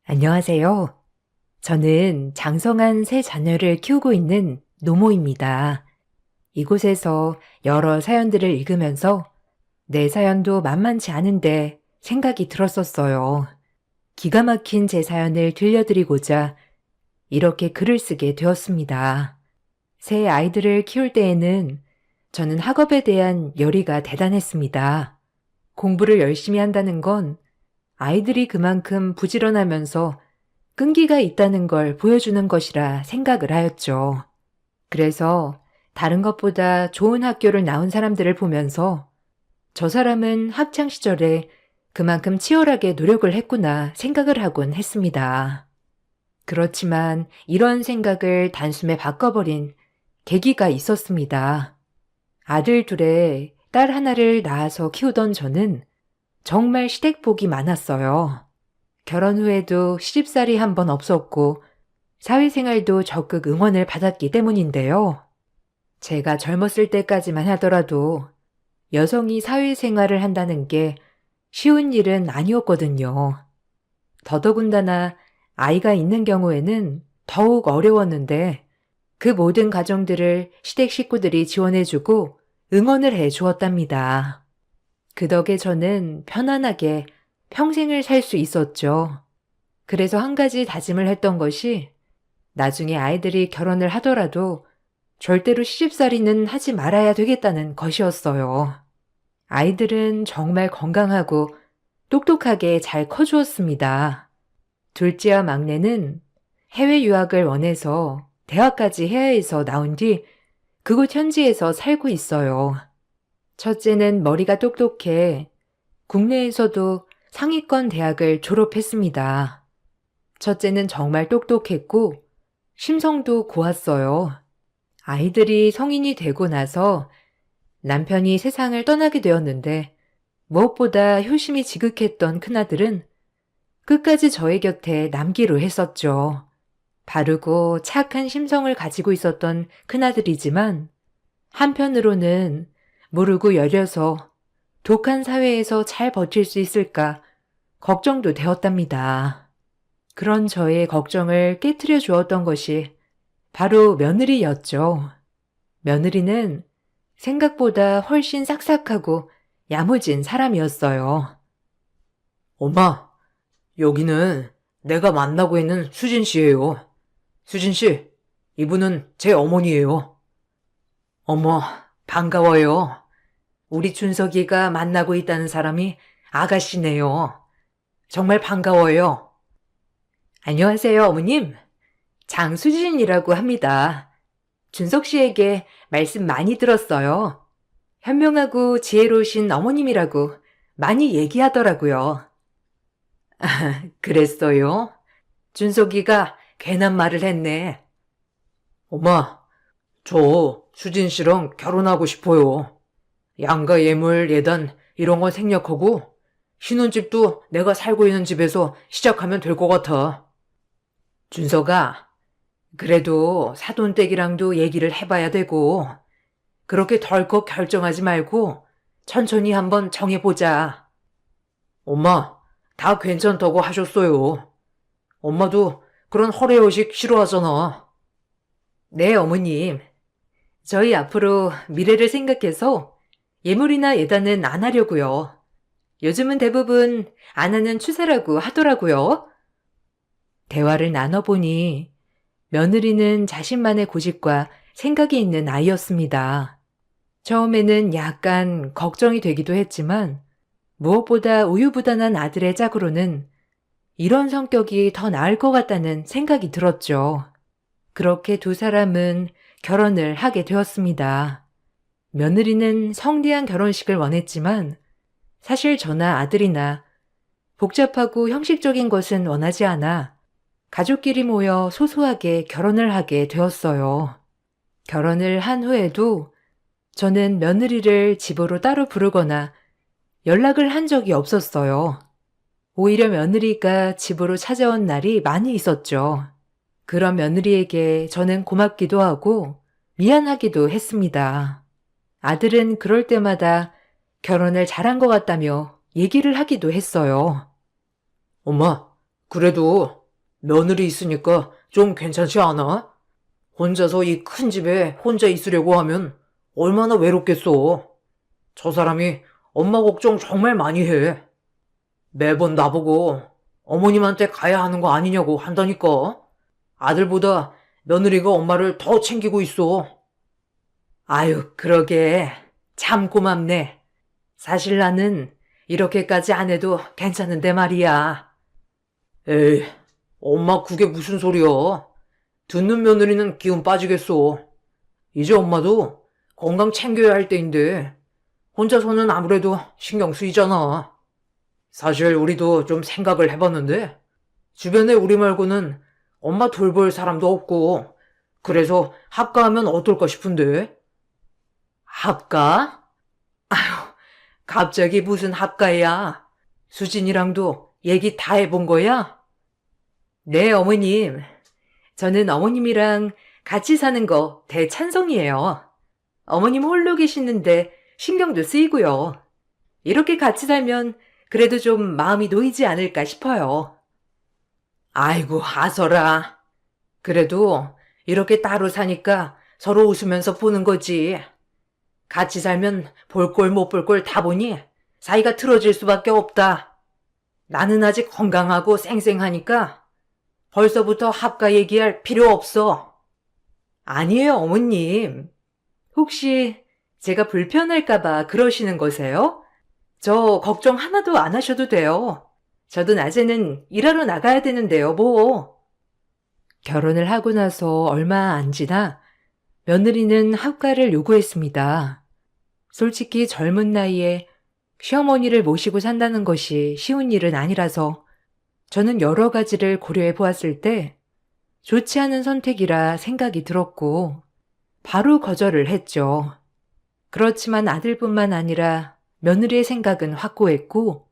안녕하세요. 저는 장성한 세 자녀를 키우고 있는 노모입니다. 이곳에서 여러 사연들을 읽으면서 내 사연도 만만치 않은데 생각이 들었었어요. 기가 막힌 제 사연을 들려드리고자 이렇게 글을 쓰게 되었습니다. 새 아이들을 키울 때에는 저는 학업에 대한 열의가 대단했습니다. 공부를 열심히 한다는 건 아이들이 그만큼 부지런하면서 끈기가 있다는 걸 보여주는 것이라 생각을 하였죠. 그래서 다른 것보다 좋은 학교를 나온 사람들을 보면서 저 사람은 학창 시절에 그만큼 치열하게 노력을 했구나 생각을 하곤 했습니다. 그렇지만 이런 생각을 단숨에 바꿔버린 계기가 있었습니다. 아들 둘에 딸 하나를 낳아서 키우던 저는 정말 시댁복이 많았어요. 결혼 후에도 시집살이 한 번 없었고 사회생활도 적극 응원을 받았기 때문인데요. 제가 젊었을 때까지만 하더라도 여성이 사회생활을 한다는 게 쉬운 일은 아니었거든요. 더더군다나 아이가 있는 경우에는 더욱 어려웠는데 그 모든 가정들을 시댁 식구들이 지원해주고 응원을 해 주었답니다. 그 덕에 저는 편안하게 평생을 살 수 있었죠. 그래서 한 가지 다짐을 했던 것이 나중에 아이들이 결혼을 하더라도 절대로 시집살이는 하지 말아야 되겠다는 것이었어요. 아이들은 정말 건강하고 똑똑하게 잘 커주었습니다. 둘째와 막내는 해외 유학을 원해서 대학까지 해외에서 나온 뒤 그곳 현지에서 살고 있어요. 첫째는 머리가 똑똑해 국내에서도 상위권 대학을 졸업했습니다. 첫째는 정말 똑똑했고 심성도 고왔어요. 아이들이 성인이 되고 나서 남편이 세상을 떠나게 되었는데 무엇보다 효심이 지극했던 큰아들은 끝까지 저의 곁에 남기로 했었죠. 바르고 착한 심성을 가지고 있었던 큰아들이지만 한편으로는 무르고 여려서 독한 사회에서 잘 버틸 수 있을까 걱정도 되었답니다. 그런 저의 걱정을 깨트려 주었던 것이 바로 며느리였죠. 며느리는 생각보다 훨씬 싹싹하고 야무진 사람이었어요. 엄마, 여기는 내가 만나고 있는 수진 씨예요. 수진 씨, 이분은 제 어머니예요. 어머, 반가워요. 우리 준석이가 만나고 있다는 사람이 아가씨네요. 정말 반가워요. 안녕하세요, 어머님. 장수진이라고 합니다. 준석 씨에게 말씀 많이 들었어요. 현명하고 지혜로우신 어머님이라고 많이 얘기하더라고요. 그랬어요? 준석이가 괜한 말을 했네. 엄마, 저 수진 씨랑 결혼하고 싶어요. 양가 예물 예단 이런 건 생략하고 신혼집도 내가 살고 있는 집에서 시작하면 될 것 같아. 준서가 그래도 사돈댁이랑도 얘기를 해봐야 되고 그렇게 덜컥 결정하지 말고 천천히 한번 정해보자. 엄마, 다 괜찮다고 하셨어요. 엄마도 그런 허례허식 싫어하잖아. 네, 어머님. 저희 앞으로 미래를 생각해서 예물이나 예단은 안 하려고요. 요즘은 대부분 안 하는 추세라고 하더라고요. 대화를 나눠보니 며느리는 자신만의 고집과 생각이 있는 아이였습니다. 처음에는 약간 걱정이 되기도 했지만 무엇보다 우유부단한 아들의 짝으로는 이런 성격이 더 나을 것 같다는 생각이 들었죠. 그렇게 두 사람은 결혼을 하게 되었습니다. 며느리는 성대한 결혼식을 원했지만 사실 저나 아들이나 복잡하고 형식적인 것은 원하지 않아 가족끼리 모여 소소하게 결혼을 하게 되었어요. 결혼을 한 후에도 저는 며느리를 집으로 따로 부르거나 연락을 한 적이 없었어요. 오히려 며느리가 집으로 찾아온 날이 많이 있었죠. 그런 며느리에게 저는 고맙기도 하고 미안하기도 했습니다. 아들은 그럴 때마다 결혼을 잘한 것 같다며 얘기를 하기도 했어요. 엄마, 그래도 며느리 있으니까 좀 괜찮지 않아? 혼자서 이 큰 집에 혼자 있으려고 하면 얼마나 외롭겠어. 저 사람이 엄마 걱정 정말 많이 해. 매번 나보고 어머님한테 가야 하는 거 아니냐고 한다니까. 아들보다 며느리가 엄마를 더 챙기고 있어. 아유, 그러게. 참 고맙네. 사실 나는 이렇게까지 안 해도 괜찮은데 말이야. 에이, 엄마 그게 무슨 소리야. 듣는 며느리는 기운 빠지겠어. 이제 엄마도 건강 챙겨야 할 때인데 혼자서는 아무래도 신경 쓰이잖아. 사실 우리도 좀 생각을 해봤는데 주변에 우리 말고는 엄마 돌볼 사람도 없고 그래서 합가하면 어떨까 싶은데. 합가? 아휴, 갑자기 무슨 합가야. 수진이랑도 얘기 다 해본 거야? 네, 어머님. 저는 어머님이랑 같이 사는 거 대찬성이에요. 어머님 홀로 계시는데 신경도 쓰이고요. 이렇게 같이 살면 그래도 좀 마음이 놓이지 않을까 싶어요. 아이고, 아서라. 그래도 이렇게 따로 사니까 서로 웃으면서 보는 거지. 같이 살면 볼 꼴 못 볼 꼴 다 보니 사이가 틀어질 수밖에 없다. 나는 아직 건강하고 쌩쌩하니까 벌써부터 합가 얘기할 필요 없어. 아니에요, 어머님. 혹시 제가 불편할까봐 그러시는 거세요? 저 걱정 하나도 안 하셔도 돼요. 저도 낮에는 일하러 나가야 되는데요, 뭐. 결혼을 하고 나서 얼마 안 지나 며느리는 합가를 요구했습니다. 솔직히 젊은 나이에 시어머니를 모시고 산다는 것이 쉬운 일은 아니라서 저는 여러 가지를 고려해 보았을 때 좋지 않은 선택이라 생각이 들었고 바로 거절을 했죠. 그렇지만 아들뿐만 아니라 며느리의 생각은 확고했고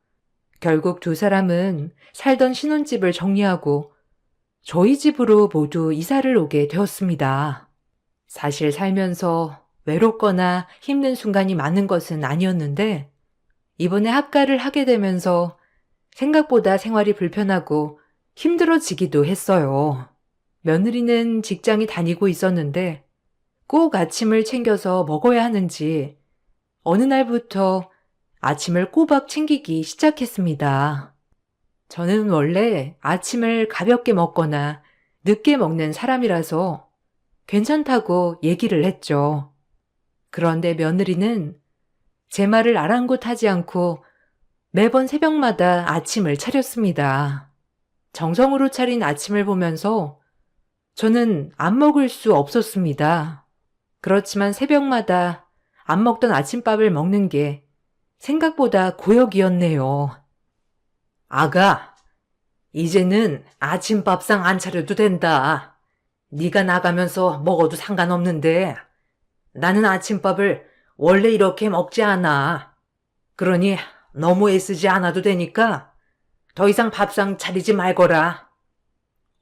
결국 두 사람은 살던 신혼집을 정리하고 저희 집으로 모두 이사를 오게 되었습니다. 사실 살면서 외롭거나 힘든 순간이 많은 것은 아니었는데 이번에 합가를 하게 되면서 생각보다 생활이 불편하고 힘들어지기도 했어요. 며느리는 직장에 다니고 있었는데 꼭 아침을 챙겨서 먹어야 하는지 어느 날부터 아침을 꼬박 챙기기 시작했습니다. 저는 원래 아침을 가볍게 먹거나 늦게 먹는 사람이라서 괜찮다고 얘기를 했죠. 그런데 며느리는 제 말을 아랑곳하지 않고 매번 새벽마다 아침을 차렸습니다. 정성으로 차린 아침을 보면서 저는 안 먹을 수 없었습니다. 그렇지만 새벽마다 안 먹던 아침밥을 먹는 게 생각보다 고역이었네요. 아가, 이제는 아침밥상 안 차려도 된다. 네가 나가면서 먹어도 상관없는데 나는 아침밥을 원래 이렇게 먹지 않아. 그러니 너무 애쓰지 않아도 되니까 더 이상 밥상 차리지 말거라.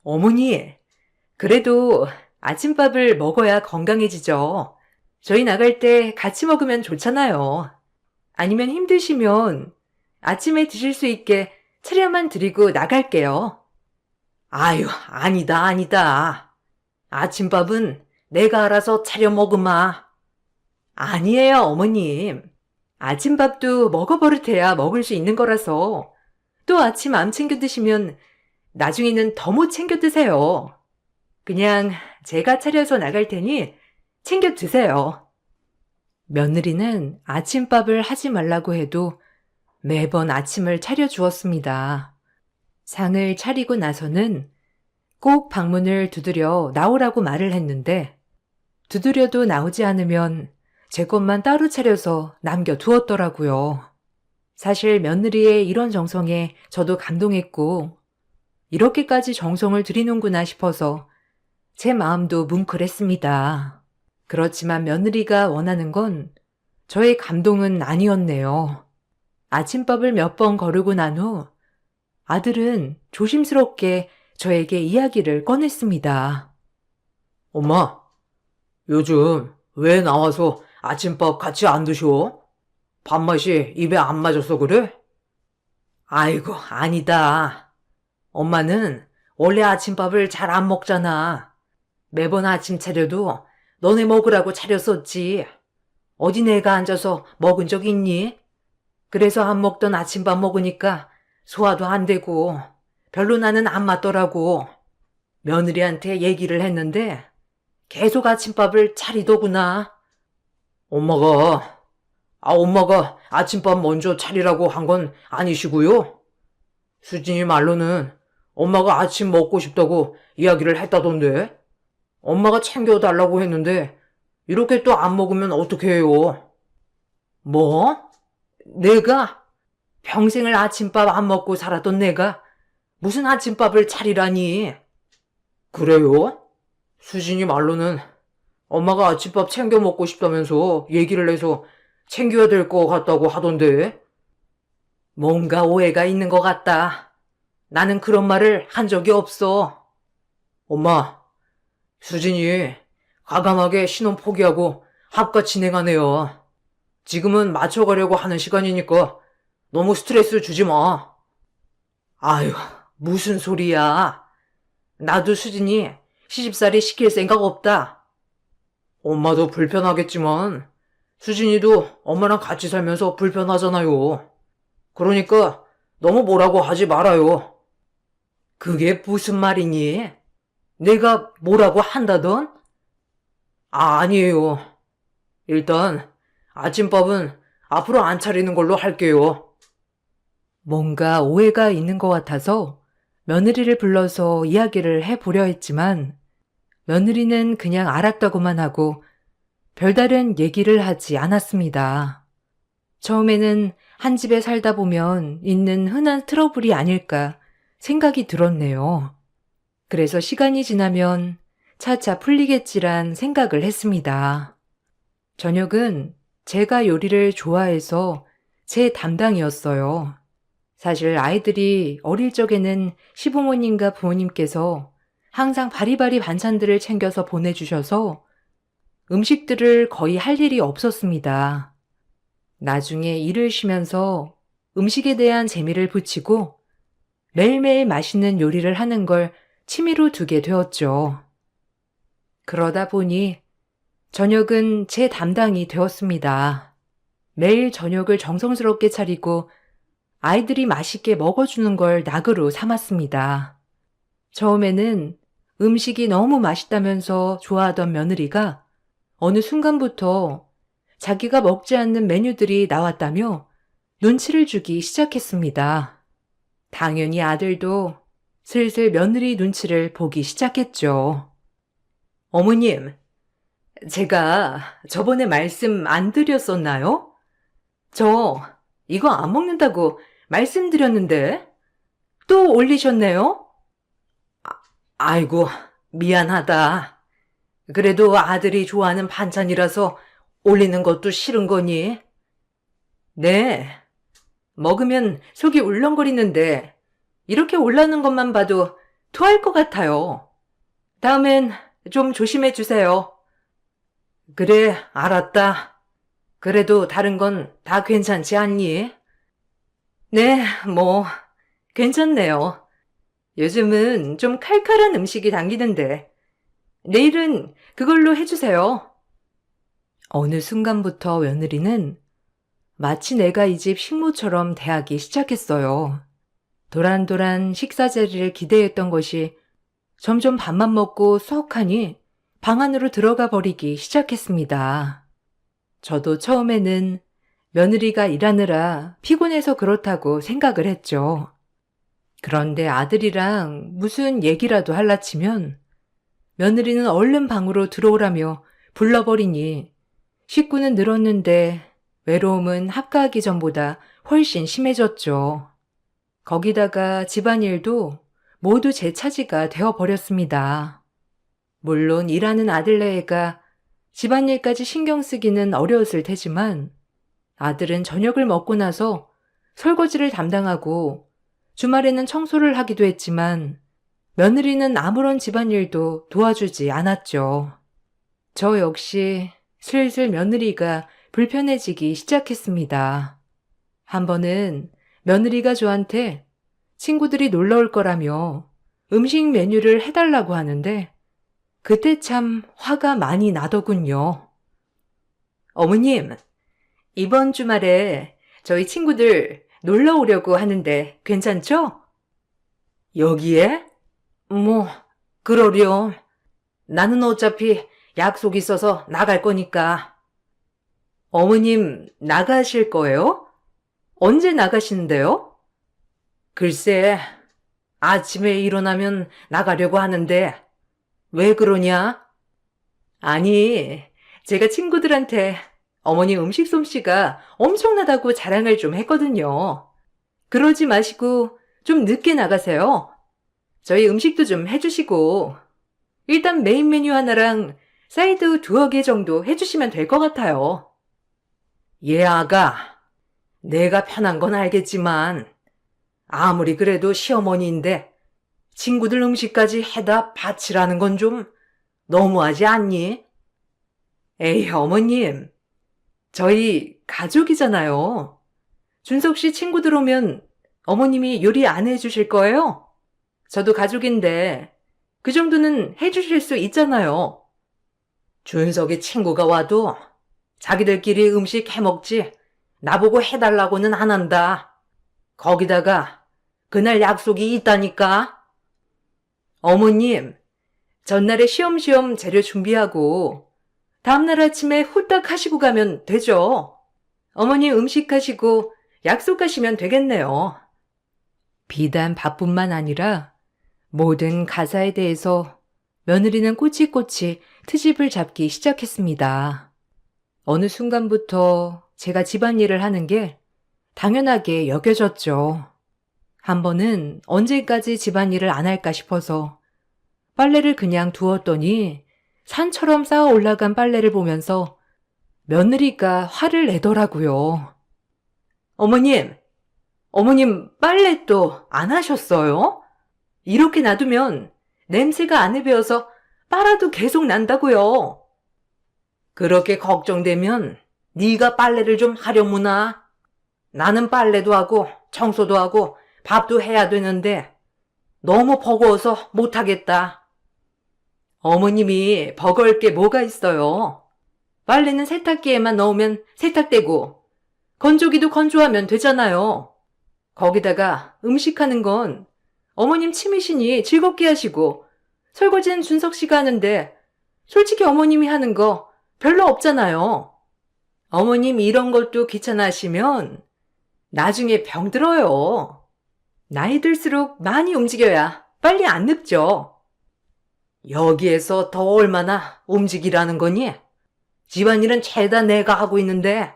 어머니, 그래도 아침밥을 먹어야 건강해지죠. 저희 나갈 때 같이 먹으면 좋잖아요. 아니면 힘드시면 아침에 드실 수 있게 차려만 드리고 나갈게요. 아유, 아니다, 아니다. 아침밥은 내가 알아서 차려 먹으마. 아니에요, 어머님. 아침밥도 먹어버릇해야 먹을 수 있는 거라서 또 아침 안 챙겨 드시면 나중에는 더 못 챙겨 드세요. 그냥 제가 차려서 나갈 테니 챙겨 드세요. 며느리는 아침밥을 하지 말라고 해도 매번 아침을 차려 주었습니다. 상을 차리고 나서는 꼭 방문을 두드려 나오라고 말을 했는데 두드려도 나오지 않으면 제 것만 따로 차려서 남겨두었더라고요. 사실 며느리의 이런 정성에 저도 감동했고 이렇게까지 정성을 들이는구나 싶어서 제 마음도 뭉클했습니다. 그렇지만 며느리가 원하는 건 저의 감동은 아니었네요. 아침밥을 몇 번 거르고 난 후 아들은 조심스럽게 저에게 이야기를 꺼냈습니다. 엄마, 요즘 왜 나와서 아침밥 같이 안 드셔? 밥맛이 입에 안 맞아서 그래? 아이고, 아니다. 엄마는 원래 아침밥을 잘 안 먹잖아. 매번 아침 차려도 너네 먹으라고 차렸었지. 어디 내가 앉아서 먹은 적 있니? 그래서 안 먹던 아침밥 먹으니까 소화도 안 되고 별로 나는 안 맞더라고. 며느리한테 얘기를 했는데 계속 아침밥을 차리더구나. 엄마가 아침밥 먼저 차리라고 한 건 아니시고요. 수진이 말로는 엄마가 아침 먹고 싶다고 이야기를 했다던데. 엄마가 챙겨달라고 했는데 이렇게 또 안 먹으면 어떻게 해요? 뭐? 내가? 평생을 아침밥 안 먹고 살았던 내가 무슨 아침밥을 차리라니? 그래요? 수진이 말로는 엄마가 아침밥 챙겨 먹고 싶다면서 얘기를 해서 챙겨야 될 것 같다고 하던데. 뭔가 오해가 있는 것 같다. 나는 그런 말을 한 적이 없어. 엄마, 수진이 과감하게 신혼 포기하고 합가 진행하네요. 지금은 맞춰가려고 하는 시간이니까 너무 스트레스 주지 마. 아유, 무슨 소리야. 나도 수진이 시집살이 시킬 생각 없다. 엄마도 불편하겠지만 수진이도 엄마랑 같이 살면서 불편하잖아요. 그러니까 너무 뭐라고 하지 말아요. 그게 무슨 말이니? 내가 뭐라고 한다던? 아니에요. 일단 아침밥은 앞으로 안 차리는 걸로 할게요. 뭔가 오해가 있는 것 같아서 며느리를 불러서 이야기를 해보려 했지만 며느리는 그냥 알았다고만 하고 별다른 얘기를 하지 않았습니다. 처음에는 한 집에 살다 보면 있는 흔한 트러블이 아닐까 생각이 들었네요. 그래서 시간이 지나면 차차 풀리겠지란 생각을 했습니다. 저녁은 제가 요리를 좋아해서 제 담당이었어요. 사실 아이들이 어릴 적에는 시부모님과 부모님께서 항상 바리바리 반찬들을 챙겨서 보내주셔서 음식들을 거의 할 일이 없었습니다. 나중에 일을 쉬면서 음식에 대한 재미를 붙이고 매일매일 맛있는 요리를 하는 걸 취미로 두게 되었죠. 그러다 보니 저녁은 제 담당이 되었습니다. 매일 저녁을 정성스럽게 차리고 아이들이 맛있게 먹어주는 걸 낙으로 삼았습니다. 처음에는 음식이 너무 맛있다면서 좋아하던 며느리가 어느 순간부터 자기가 먹지 않는 메뉴들이 나왔다며 눈치를 주기 시작했습니다. 당연히 아들도 슬슬 며느리 눈치를 보기 시작했죠. 어머님, 제가 저번에 말씀 안 드렸었나요? 저 이거 안 먹는다고 말씀드렸는데 또 올리셨네요? 아이고, 미안하다. 그래도 아들이 좋아하는 반찬이라서 올리는 것도 싫은 거니? 네, 먹으면 속이 울렁거리는데 이렇게 올라오는 것만 봐도 토할 것 같아요. 다음엔 좀 조심해 주세요. 그래, 알았다. 그래도 다른 건 다 괜찮지 않니? 네, 뭐, 괜찮네요. 요즘은 좀 칼칼한 음식이 당기는데, 내일은 그걸로 해주세요. 어느 순간부터 며느리는 마치 내가 이 집 식모처럼 대하기 시작했어요. 도란도란 식사 자리를 기대했던 것이 점점 밥만 먹고 쏙하니 방 안으로 들어가 버리기 시작했습니다. 저도 처음에는 며느리가 일하느라 피곤해서 그렇다고 생각을 했죠. 그런데 아들이랑 무슨 얘기라도 할라치면 며느리는 얼른 방으로 들어오라며 불러버리니 식구는 늘었는데 외로움은 합가하기 전보다 훨씬 심해졌죠. 거기다가 집안일도 모두 제 차지가 되어버렸습니다. 물론 일하는 아들네가 집안일까지 신경 쓰기는 어려웠을 테지만 아들은 저녁을 먹고 나서 설거지를 담당하고 주말에는 청소를 하기도 했지만 며느리는 아무런 집안일도 도와주지 않았죠. 저 역시 슬슬 며느리가 불편해지기 시작했습니다. 한 번은 며느리가 저한테 친구들이 놀러 올 거라며 음식 메뉴를 해달라고 하는데 그때 참 화가 많이 나더군요. 어머님, 이번 주말에 저희 친구들 놀러 오려고 하는데 괜찮죠? 여기에? 뭐, 그러렴. 나는 어차피 약속 있어서 나갈 거니까. 어머님 나가실 거예요? 언제 나가시는데요? 글쎄, 아침에 일어나면 나가려고 하는데, 왜 그러냐? 아니, 제가 친구들한테 어머니 음식 솜씨가 엄청나다고 자랑을 좀 했거든요. 그러지 마시고 좀 늦게 나가세요. 저희 음식도 좀 해주시고, 일단 메인 메뉴 하나랑 사이드 2개 정도 해주시면 될 것 같아요. 얘 아가, 내가 편한 건 알겠지만, 아무리 그래도 시어머니인데, 친구들 음식까지 해다 바치라는 건 좀 너무하지 않니? 에이, 어머님. 저희 가족이잖아요. 준석 씨 친구들 오면 어머님이 요리 안 해주실 거예요? 저도 가족인데 그 정도는 해주실 수 있잖아요. 준석이 친구가 와도 자기들끼리 음식 해먹지 나보고 해달라고는 안 한다. 거기다가 그날 약속이 있다니까. 어머님, 전날에 쉬엄쉬엄 재료 준비하고 다음날 아침에 후딱 하시고 가면 되죠. 어머님 음식 하시고 약속하시면 되겠네요. 비단 밥뿐만 아니라 모든 가사에 대해서 며느리는 꼬치꼬치 트집을 잡기 시작했습니다. 어느 순간부터 제가 집안일을 하는 게 당연하게 여겨졌죠. 한 번은 언제까지 집안일을 안 할까 싶어서 빨래를 그냥 두었더니 산처럼 쌓아 올라간 빨래를 보면서 며느리가 화를 내더라고요. 어머님 빨래 또 안 하셨어요? 이렇게 놔두면 냄새가 안에 배어서 빨아도 계속 난다고요. 그렇게 걱정되면 네가 빨래를 좀 하려무나. 나는 빨래도 하고 청소도 하고 밥도 해야 되는데 너무 버거워서 못하겠다. 어머님이 버거울 게 뭐가 있어요. 빨래는 세탁기에만 넣으면 세탁되고 건조기도 건조하면 되잖아요. 거기다가 음식하는 건 어머님 취미시니 즐겁게 하시고 설거지는 준석 씨가 하는데 솔직히 어머님이 하는 거 별로 없잖아요. 어머님 이런 것도 귀찮아 하시면 나중에 병들어요. 나이 들수록 많이 움직여야 빨리 안 늙죠. 여기에서 더 얼마나 움직이라는 거니? 집안일은 죄다 내가 하고 있는데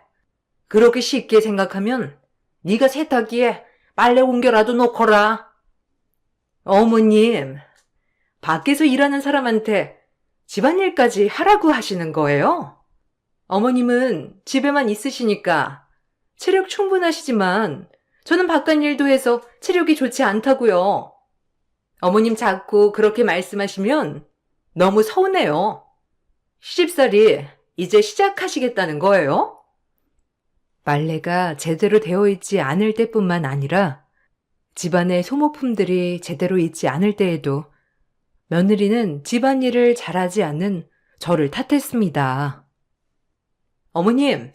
그렇게 쉽게 생각하면 네가 세탁기에 빨래 옮겨라도 놓거라. 어머님, 밖에서 일하는 사람한테 집안일까지 하라고 하시는 거예요? 어머님은 집에만 있으시니까 체력 충분하시지만 저는 바깥일도 해서 체력이 좋지 않다고요. 어머님 자꾸 그렇게 말씀하시면 너무 서운해요. 시집살이 이제 시작하시겠다는 거예요? 빨래가 제대로 되어 있지 않을 때뿐만 아니라 집안의 소모품들이 제대로 있지 않을 때에도 며느리는 집안일을 잘하지 않는 저를 탓했습니다. 어머님,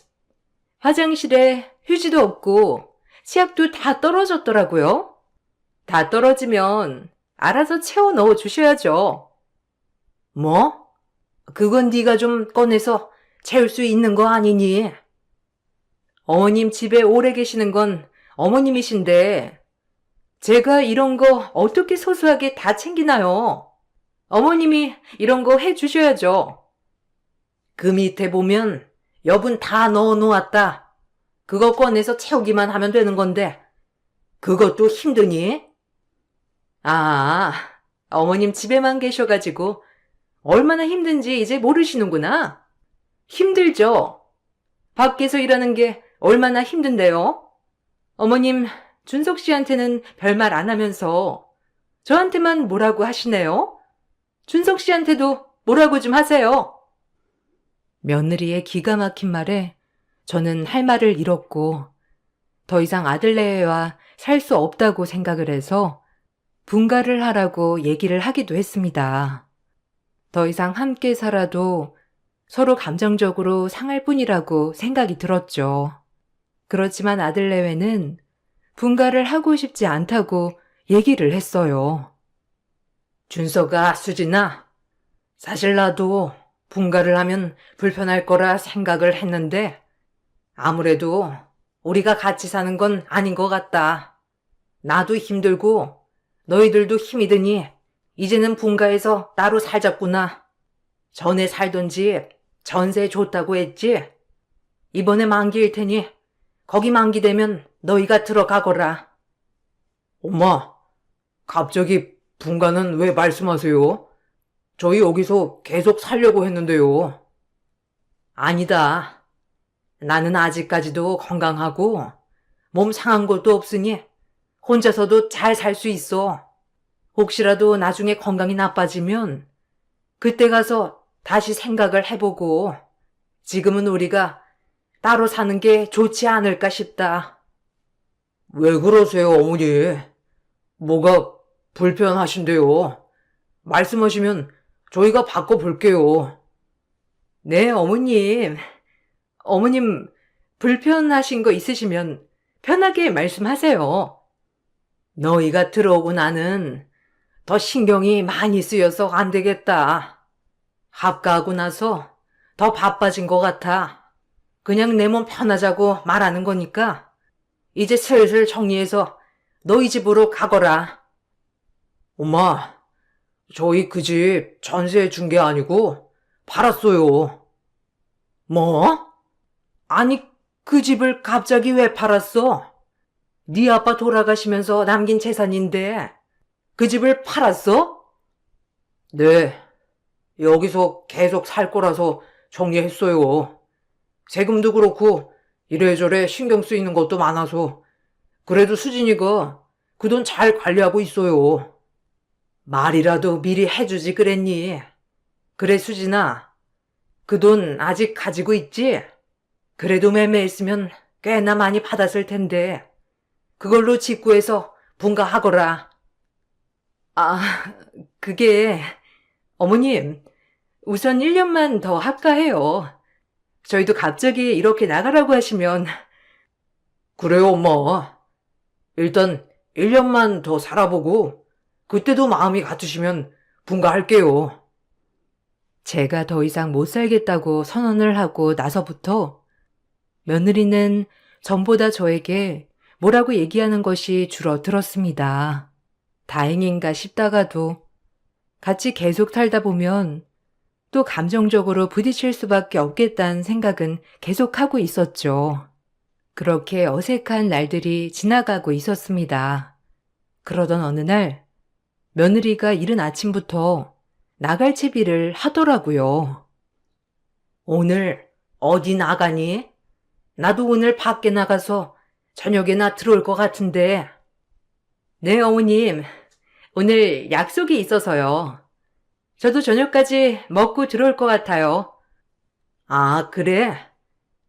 화장실에 휴지도 없고 치약도 다 떨어졌더라고요. 다 떨어지면 알아서 채워 넣어 주셔야죠. 뭐? 그건 네가 좀 꺼내서 채울 수 있는 거 아니니? 어머님 집에 오래 계시는 건 어머님이신데 제가 이런 거 어떻게 소소하게 다 챙기나요? 어머님이 이런 거 해주셔야죠. 그 밑에 보면 여분 다 넣어 놓았다. 그거 꺼내서 채우기만 하면 되는 건데 그것도 힘드니? 아, 어머님 집에만 계셔가지고 얼마나 힘든지 이제 모르시는구나. 힘들죠? 밖에서 일하는 게 얼마나 힘든데요? 어머님, 준석 씨한테는 별말 안 하면서 저한테만 뭐라고 하시네요? 준석 씨한테도 뭐라고 좀 하세요. 며느리의 기가 막힌 말에 저는 할 말을 잃었고 더 이상 아들네와 살 수 없다고 생각을 해서 분가를 하라고 얘기를 하기도 했습니다. 더 이상 함께 살아도 서로 감정적으로 상할 뿐이라고 생각이 들었죠. 그렇지만 아들 내외는 분가를 하고 싶지 않다고 얘기를 했어요. 준서가, 수진아, 사실 나도 분가를 하면 불편할 거라 생각을 했는데 아무래도 우리가 같이 사는 건 아닌 것 같다. 나도 힘들고 너희들도 힘이 드니 이제는 분가해서 따로 살자꾸나. 전에 살던 집 전세 줬다고 했지? 이번에 만기일 테니 거기 만기되면 너희가 들어가거라. 엄마, 갑자기 분가는 왜 말씀하세요? 저희 여기서 계속 살려고 했는데요. 아니다. 나는 아직까지도 건강하고 몸 상한 것도 없으니 혼자서도 잘 살 수 있어. 혹시라도 나중에 건강이 나빠지면 그때 가서 다시 생각을 해보고 지금은 우리가 따로 사는 게 좋지 않을까 싶다. 왜 그러세요, 어머니? 뭐가 불편하신데요? 말씀하시면 저희가 바꿔볼게요. 네, 어머님. 어머님, 불편하신 거 있으시면 편하게 말씀하세요. 너희가 들어오고 나는 더 신경이 많이 쓰여서 안 되겠다. 합가하고 나서 더 바빠진 것 같아. 그냥 내 몸 편하자고 말하는 거니까 이제 슬슬 정리해서 너희 집으로 가거라. 엄마, 저희 그 집 전세 준 게 아니고 팔았어요. 뭐? 아니, 그 집을 갑자기 왜 팔았어? 네 아빠 돌아가시면서 남긴 재산인데 그 집을 팔았어? 네, 여기서 계속 살 거라서 정리했어요. 세금도 그렇고 이래저래 신경 쓰이는 것도 많아서 그래도 수진이가 그 돈 잘 관리하고 있어요. 말이라도 미리 해주지 그랬니? 그래, 수진아. 그 돈 아직 가지고 있지? 그래도 매매했으면 꽤나 많이 받았을 텐데 그걸로 직구해서 분가하거라. 아, 그게, 어머님, 우선 1년만 더 합가해요. 저희도 갑자기 이렇게 나가라고 하시면, 그래요, 엄마. 일단 1년만 더 살아보고 그때도 마음이 같으시면 분가할게요. 제가 더 이상 못 살겠다고 선언을 하고 나서부터 며느리는 전보다 저에게 뭐라고 얘기하는 것이 줄어들었습니다. 다행인가 싶다가도 같이 계속 살다 보면 또 감정적으로 부딪힐 수밖에 없겠다는 생각은 계속하고 있었죠. 그렇게 어색한 날들이 지나가고 있었습니다. 그러던 어느 날 며느리가 이른 아침부터 나갈 채비를 하더라고요. 오늘 어디 나가니? 나도 오늘 밖에 나가서 저녁에나 들어올 것 같은데. 네, 어머님. 오늘 약속이 있어서요. 저도 저녁까지 먹고 들어올 것 같아요. 아, 그래?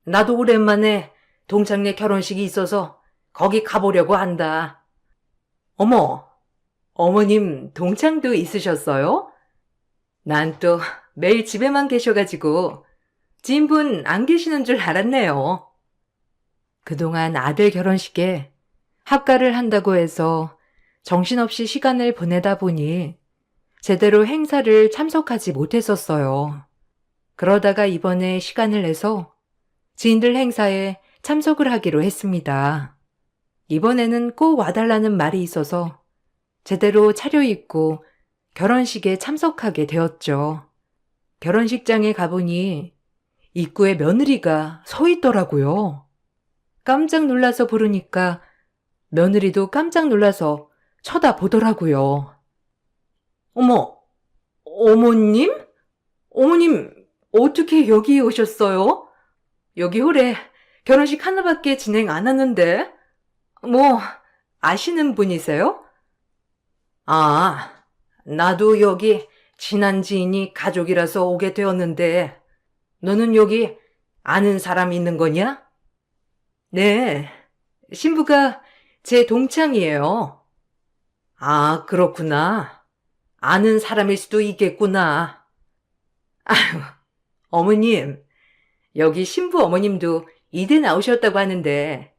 나도 오랜만에 동창네 결혼식이 있어서 거기 가보려고 한다. 어머, 어머님 동창도 있으셨어요? 난 또 매일 집에만 계셔가지고 지인분 안 계시는 줄 알았네요. 그동안 아들 결혼식에 합가를 한다고 해서 정신없이 시간을 보내다 보니 제대로 행사를 참석하지 못했었어요. 그러다가 이번에 시간을 내서 지인들 행사에 참석을 하기로 했습니다. 이번에는 꼭 와달라는 말이 있어서 제대로 차려입고 결혼식에 참석하게 되었죠. 결혼식장에 가보니 입구에 며느리가 서 있더라고요. 깜짝 놀라서 부르니까 며느리도 깜짝 놀라서 쳐다보더라고요. 어머, 어머님? 어머님, 어떻게 여기 오셨어요? 여기 홀에 결혼식 하나밖에 진행 안 하는데? 뭐, 아시는 분이세요? 아, 나도 여기 친한 지인이 가족이라서 오게 되었는데 너는 여기 아는 사람 있는 거냐? 네, 신부가 제 동창이에요. 아, 그렇구나. 아는 사람일 수도 있겠구나. 어머님, 여기 신부 어머님도 이대 나오셨다고 하는데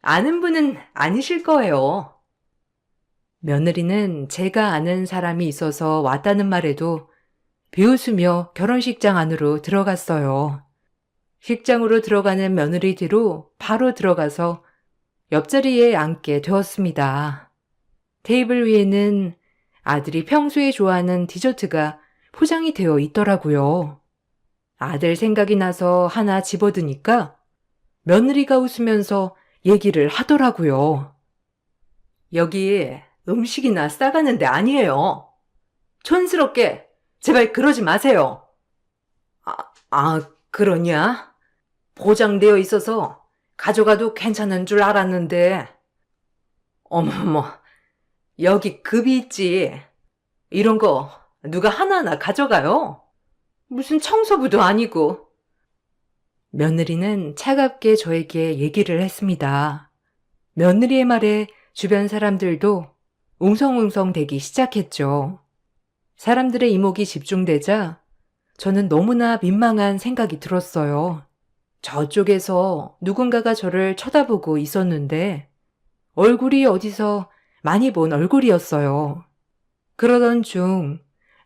아는 분은 아니실 거예요. 며느리는 제가 아는 사람이 있어서 왔다는 말에도 비웃으며 결혼식장 안으로 들어갔어요. 식장으로 들어가는 며느리 뒤로 바로 들어가서 옆자리에 앉게 되었습니다. 테이블 위에는 아들이 평소에 좋아하는 디저트가 포장이 되어 있더라고요. 아들 생각이 나서 하나 집어드니까 며느리가 웃으면서 얘기를 하더라고요. 여기 음식이나 싸가는 데 아니에요. 촌스럽게 제발 그러지 마세요. 그러냐? 포장되어 있어서 가져가도 괜찮은 줄 알았는데. 어머머, 여기 급이 있지. 이런 거 누가 하나하나 가져가요? 무슨 청소부도 아니고. 며느리는 차갑게 저에게 얘기를 했습니다. 며느리의 말에 주변 사람들도 웅성웅성 대기 시작했죠. 사람들의 이목이 집중되자 저는 너무나 민망한 생각이 들었어요. 저쪽에서 누군가가 저를 쳐다보고 있었는데 얼굴이 어디서 많이 본 얼굴이었어요. 그러던 중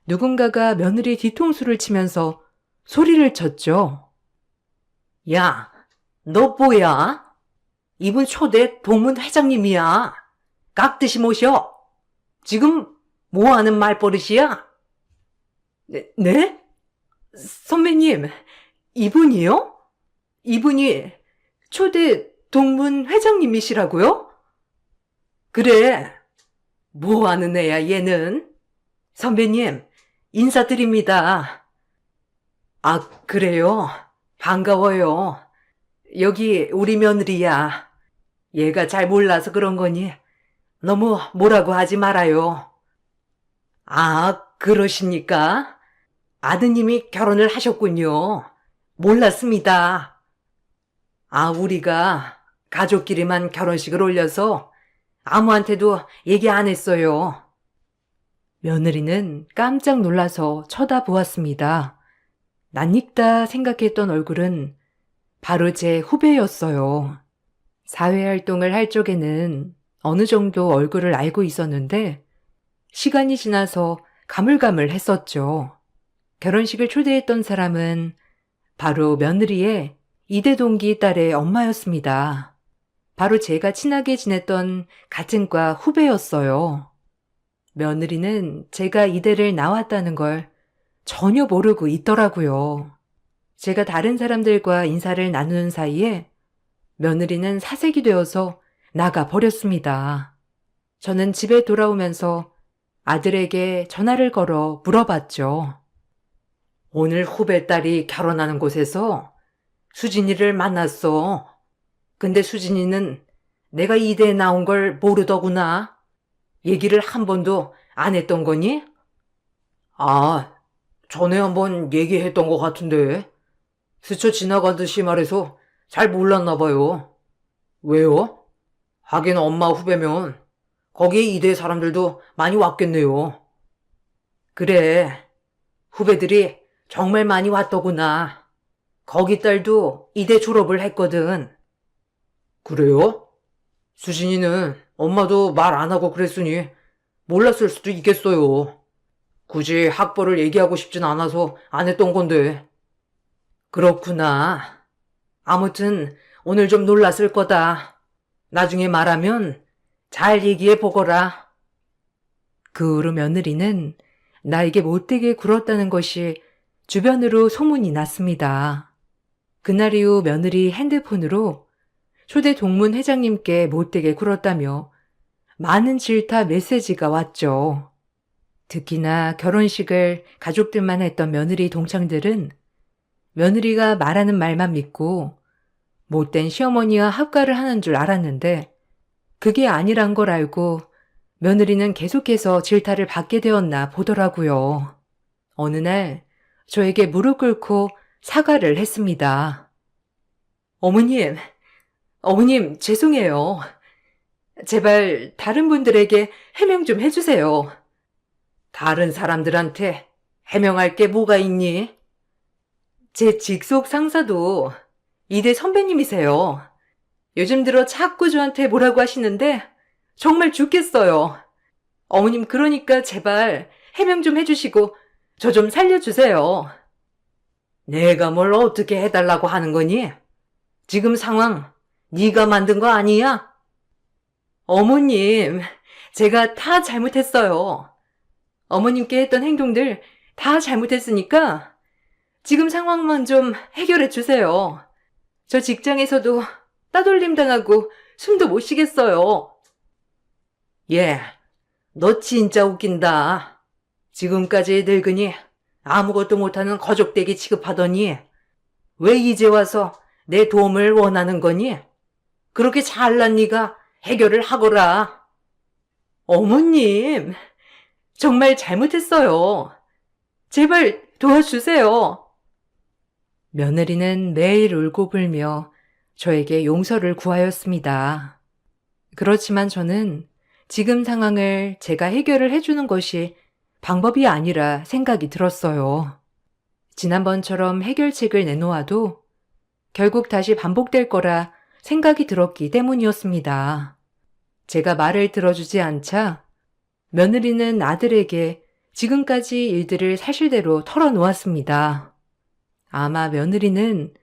누군가가 며느리 뒤통수를 치면서 소리를 쳤죠. 야, 너 뭐야? 이분 초대 동문 회장님이야. 깍듯이 모셔. 지금 뭐 하는 말버릇이야? 네? 선배님, 이분이요? 이분이 초대 동문 회장님이시라고요? 그래. 뭐 하는 애야, 얘는? 선배님, 인사드립니다. 그래요? 반가워요. 여기 우리 며느리야. 얘가 잘 몰라서 그런 거니 너무 뭐라고 하지 말아요. 그러십니까? 아드님이 결혼을 하셨군요. 몰랐습니다. 우리가 가족끼리만 결혼식을 올려서 아무한테도 얘기 안 했어요. 며느리는 깜짝 놀라서 쳐다보았습니다. 낯익다 생각했던 얼굴은 바로 제 후배였어요. 사회활동을 할 적에는 어느 정도 얼굴을 알고 있었는데 시간이 지나서 가물가물했었죠. 결혼식을 초대했던 사람은 바로 며느리의 이대 동기 딸의 엄마였습니다. 바로 제가 친하게 지냈던 같은 과 후배였어요. 며느리는 제가 이대를 나왔다는 걸 전혀 모르고 있더라고요. 제가 다른 사람들과 인사를 나누는 사이에 며느리는 사색이 되어서 나가 버렸습니다. 저는 집에 돌아오면서 아들에게 전화를 걸어 물어봤죠. 오늘 후배 딸이 결혼하는 곳에서 수진이를 만났어. 근데 수진이는 내가 이대에 나온 걸 모르더구나. 얘기를 한 번도 안 했던 거니? 전에 한번 얘기했던 것 같은데. 스쳐 지나가듯이 말해서 잘 몰랐나 봐요. 왜요? 하긴 엄마 후배면 거기에 이대 사람들도 많이 왔겠네요. 그래, 후배들이 정말 많이 왔더구나. 거기 딸도 이대 졸업을 했거든. 그래요? 수진이는 엄마도 말 안 하고 그랬으니 몰랐을 수도 있겠어요. 굳이 학벌을 얘기하고 싶진 않아서 안 했던 건데. 그렇구나. 아무튼 오늘 좀 놀랐을 거다. 나중에 말하면 잘 얘기해 보거라. 그 후로 며느리는 나에게 못되게 굴었다는 것이 주변으로 소문이 났습니다. 그날 이후 며느리 핸드폰으로 초대 동문 회장님께 못되게 굴었다며 많은 질타 메시지가 왔죠. 특히나 결혼식을 가족들만 했던 며느리 동창들은 며느리가 말하는 말만 믿고 못된 시어머니와 합가를 하는 줄 알았는데 그게 아니란 걸 알고 며느리는 계속해서 질타를 받게 되었나 보더라고요. 어느 날 저에게 무릎 꿇고 사과를 했습니다. 어머님 죄송해요. 제발 다른 분들에게 해명 좀 해주세요. 다른 사람들한테 해명할 게 뭐가 있니? 제 직속 상사도 이대 선배님이세요. 요즘 들어 자꾸 저한테 뭐라고 하시는데 정말 죽겠어요. 어머님 그러니까 제발 해명 좀 해주시고 저 좀 살려주세요. 내가 뭘 어떻게 해달라고 하는 거니? 지금 상황 네가 만든 거 아니야? 어머님, 제가 다 잘못했어요. 어머님께 했던 행동들 다 잘못했으니까 지금 상황만 좀 해결해 주세요. 저 직장에서도 따돌림 당하고 숨도 못 쉬겠어요. 예, 너 진짜 웃긴다. 지금까지 늙으니 아무것도 못하는 거족대기 취급하더니 왜 이제 와서 내 도움을 원하는 거니? 그렇게 잘난 네가 해결을 하거라. 어머님, 정말 잘못했어요. 제발 도와주세요. 며느리는 매일 울고 불며 저에게 용서를 구하였습니다. 그렇지만 저는 지금 상황을 제가 해결을 해주는 것이 방법이 아니라 생각이 들었어요. 지난번처럼 해결책을 내놓아도 결국 다시 반복될 거라 생각이 들었기 때문이었습니다. 제가 말을 들어주지 않자 며느리는 아들에게 지금까지 일들을 사실대로 털어놓았습니다. 아마 며느리는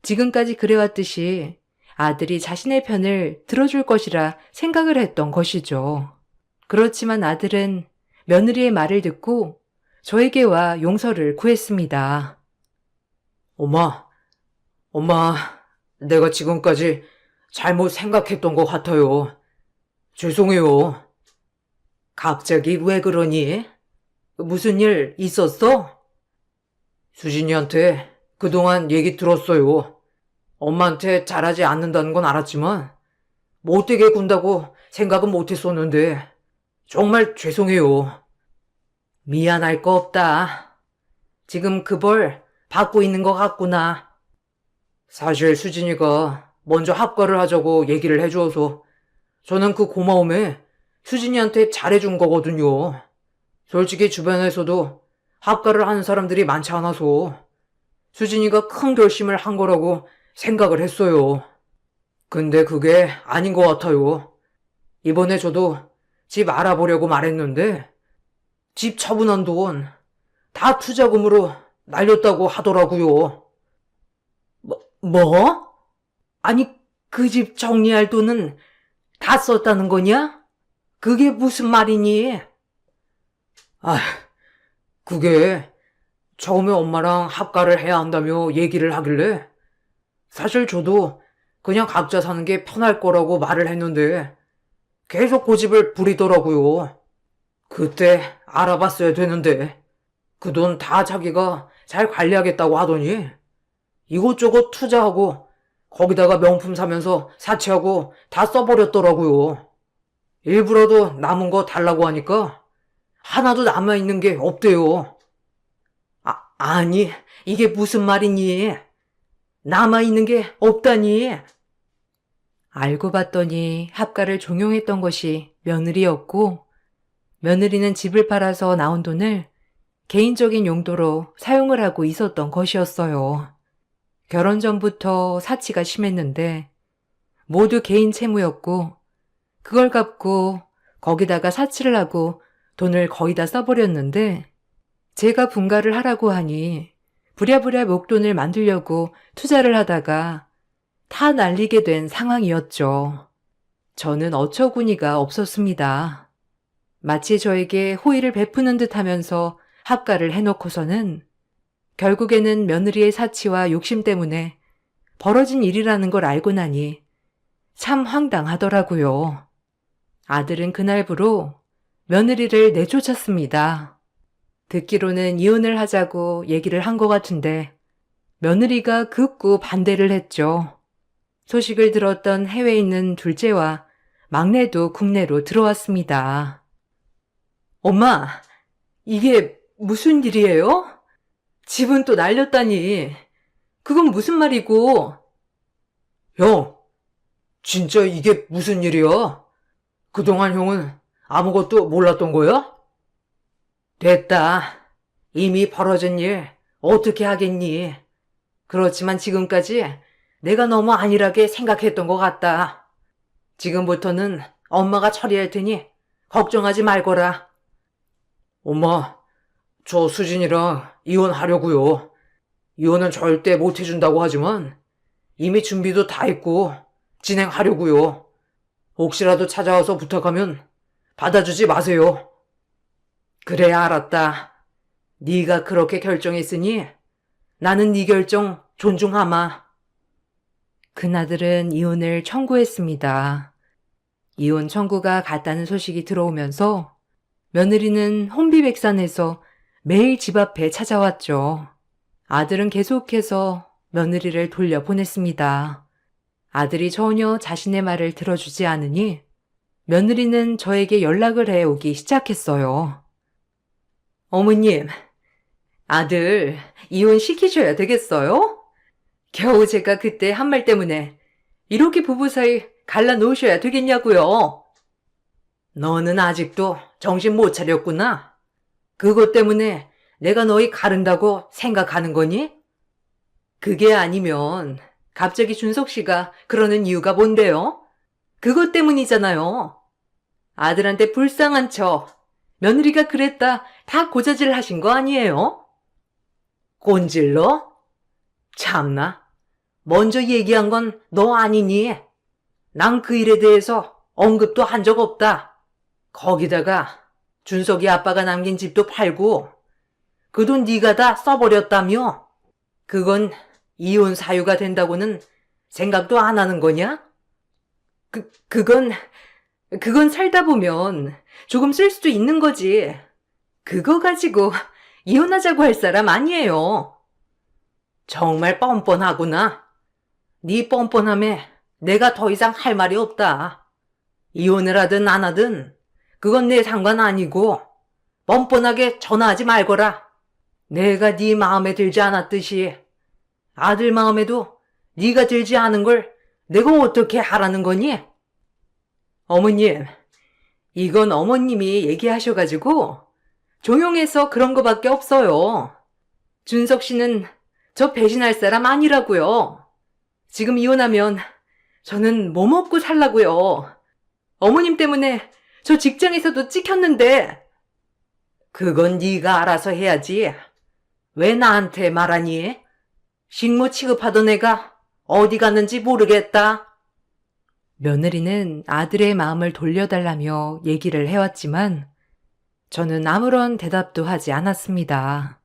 지금까지 그래왔듯이 아들이 자신의 편을 들어줄 것이라 생각을 했던 것이죠. 그렇지만 아들은 며느리의 말을 듣고 저에게 와 용서를 구했습니다. 엄마, 내가 지금까지 잘못 생각했던 것 같아요. 죄송해요. 갑자기 왜 그러니? 무슨 일 있었어? 수진이한테 그동안 얘기 들었어요. 엄마한테 잘하지 않는다는 건 알았지만 못되게 군다고 생각은 못했었는데 정말 죄송해요. 미안할 거 없다. 지금 그 벌 받고 있는 것 같구나. 사실 수진이가 먼저 합가를 하자고 얘기를 해주어서 저는 그 고마움에 수진이한테 잘해준 거거든요. 솔직히 주변에서도 합가를 하는 사람들이 많지 않아서 수진이가 큰 결심을 한 거라고 생각을 했어요. 근데 그게 아닌 것 같아요. 이번에 저도 집 알아보려고 말했는데 집 처분한 돈 다 투자금으로 날렸다고 하더라고요. 뭐? 아니, 그 집 정리할 돈은 다 썼다는 거냐? 그게 무슨 말이니? 아, 그게 처음에 엄마랑 합가를 해야 한다며 얘기를 하길래 사실 저도 그냥 각자 사는 게 편할 거라고 말을 했는데 계속 고집을 부리더라고요. 그때 알아봤어야 되는데 그 돈 다 자기가 잘 관리하겠다고 하더니 이것저것 투자하고 거기다가 명품 사면서 사치하고 다 써버렸더라고요. 일부러도 남은 거 달라고 하니까 하나도 남아있는 게 없대요. 아니, 이게 무슨 말이니? 남아있는 게 없다니. 알고 봤더니 합가를 종용했던 것이 며느리였고 며느리는 집을 팔아서 나온 돈을 개인적인 용도로 사용을 하고 있었던 것이었어요. 결혼 전부터 사치가 심했는데 모두 개인 채무였고 그걸 갚고 거기다가 사치를 하고 돈을 거의 다 써버렸는데 제가 분가를 하라고 하니 부랴부랴 목돈을 만들려고 투자를 하다가 다 날리게 된 상황이었죠. 저는 어처구니가 없었습니다. 마치 저에게 호의를 베푸는 듯 하면서 합가를 해놓고서는 결국에는 며느리의 사치와 욕심 때문에 벌어진 일이라는 걸 알고 나니 참 황당하더라고요. 아들은 그날부로 며느리를 내쫓았습니다. 듣기로는 이혼을 하자고 얘기를 한 것 같은데 며느리가 극구 반대를 했죠. 소식을 들었던 해외에 있는 둘째와 막내도 국내로 들어왔습니다. 엄마, 이게 무슨 일이에요? 집은 또 날렸다니. 그건 무슨 말이고? 형, 진짜 이게 무슨 일이야? 그동안 형은 아무것도 몰랐던 거야? 됐다. 이미 벌어진 일 어떻게 하겠니? 그렇지만 지금까지 내가 너무 안일하게 생각했던 것 같다. 지금부터는 엄마가 처리할 테니 걱정하지 말거라. 엄마, 저 수진이랑 이혼하려고요. 이혼은 절대 못 해준다고 하지만 이미 준비도 다 했고 진행하려고요. 혹시라도 찾아와서 부탁하면 받아주지 마세요. 그래, 알았다. 네가 그렇게 결정했으니 나는 네 결정 존중하마. 그나들은 이혼을 청구했습니다. 이혼 청구가 갔다는 소식이 들어오면서 며느리는 혼비백산해서 매일 집 앞에 찾아왔죠. 아들은 계속해서 며느리를 돌려보냈습니다. 아들이 전혀 자신의 말을 들어주지 않으니 며느리는 저에게 연락을 해오기 시작했어요. 어머님, 아들 이혼시키셔야 되겠어요? 겨우 제가 그때 한 말 때문에 이렇게 부부 사이 갈라놓으셔야 되겠냐고요. 너는 아직도 정신 못 차렸구나. 그것 때문에 내가 너희 가른다고 생각하는 거니? 그게 아니면 갑자기 준석 씨가 그러는 이유가 뭔데요? 그것 때문이잖아요. 아들한테 불쌍한 척 며느리가 그랬다 다 고자질 하신 거 아니에요? 꼰질러? 참나. 먼저 얘기한 건 너 아니니? 난 그 일에 대해서 언급도 한 적 없다. 거기다가 준석이 아빠가 남긴 집도 팔고 그 돈 네가 다 써버렸다며? 그건 이혼 사유가 된다고는 생각도 안 하는 거냐? 그건 살다 보면 조금 쓸 수도 있는 거지. 그거 가지고 이혼하자고 할 사람 아니에요. 정말 뻔뻔하구나. 네 뻔뻔함에 내가 더 이상 할 말이 없다. 이혼을 하든 안 하든 그건 내 상관 아니고 뻔뻔하게 전화하지 말거라. 내가 네 마음에 들지 않았듯이 아들 마음에도 네가 들지 않은 걸 내가 어떻게 하라는 거니? 어머님, 이건 어머님이 얘기하셔가지고 조용해서 그런 거밖에 없어요. 준석 씨는 저 배신할 사람 아니라고요. 지금 이혼하면 저는 뭐 먹고 살라고요. 어머님 때문에 저 직장에서도 찍혔는데. 그건 네가 알아서 해야지. 왜 나한테 말하니? 식모 취급하던 애가 어디 갔는지 모르겠다. 며느리는 아들의 마음을 돌려달라며 얘기를 해왔지만 저는 아무런 대답도 하지 않았습니다.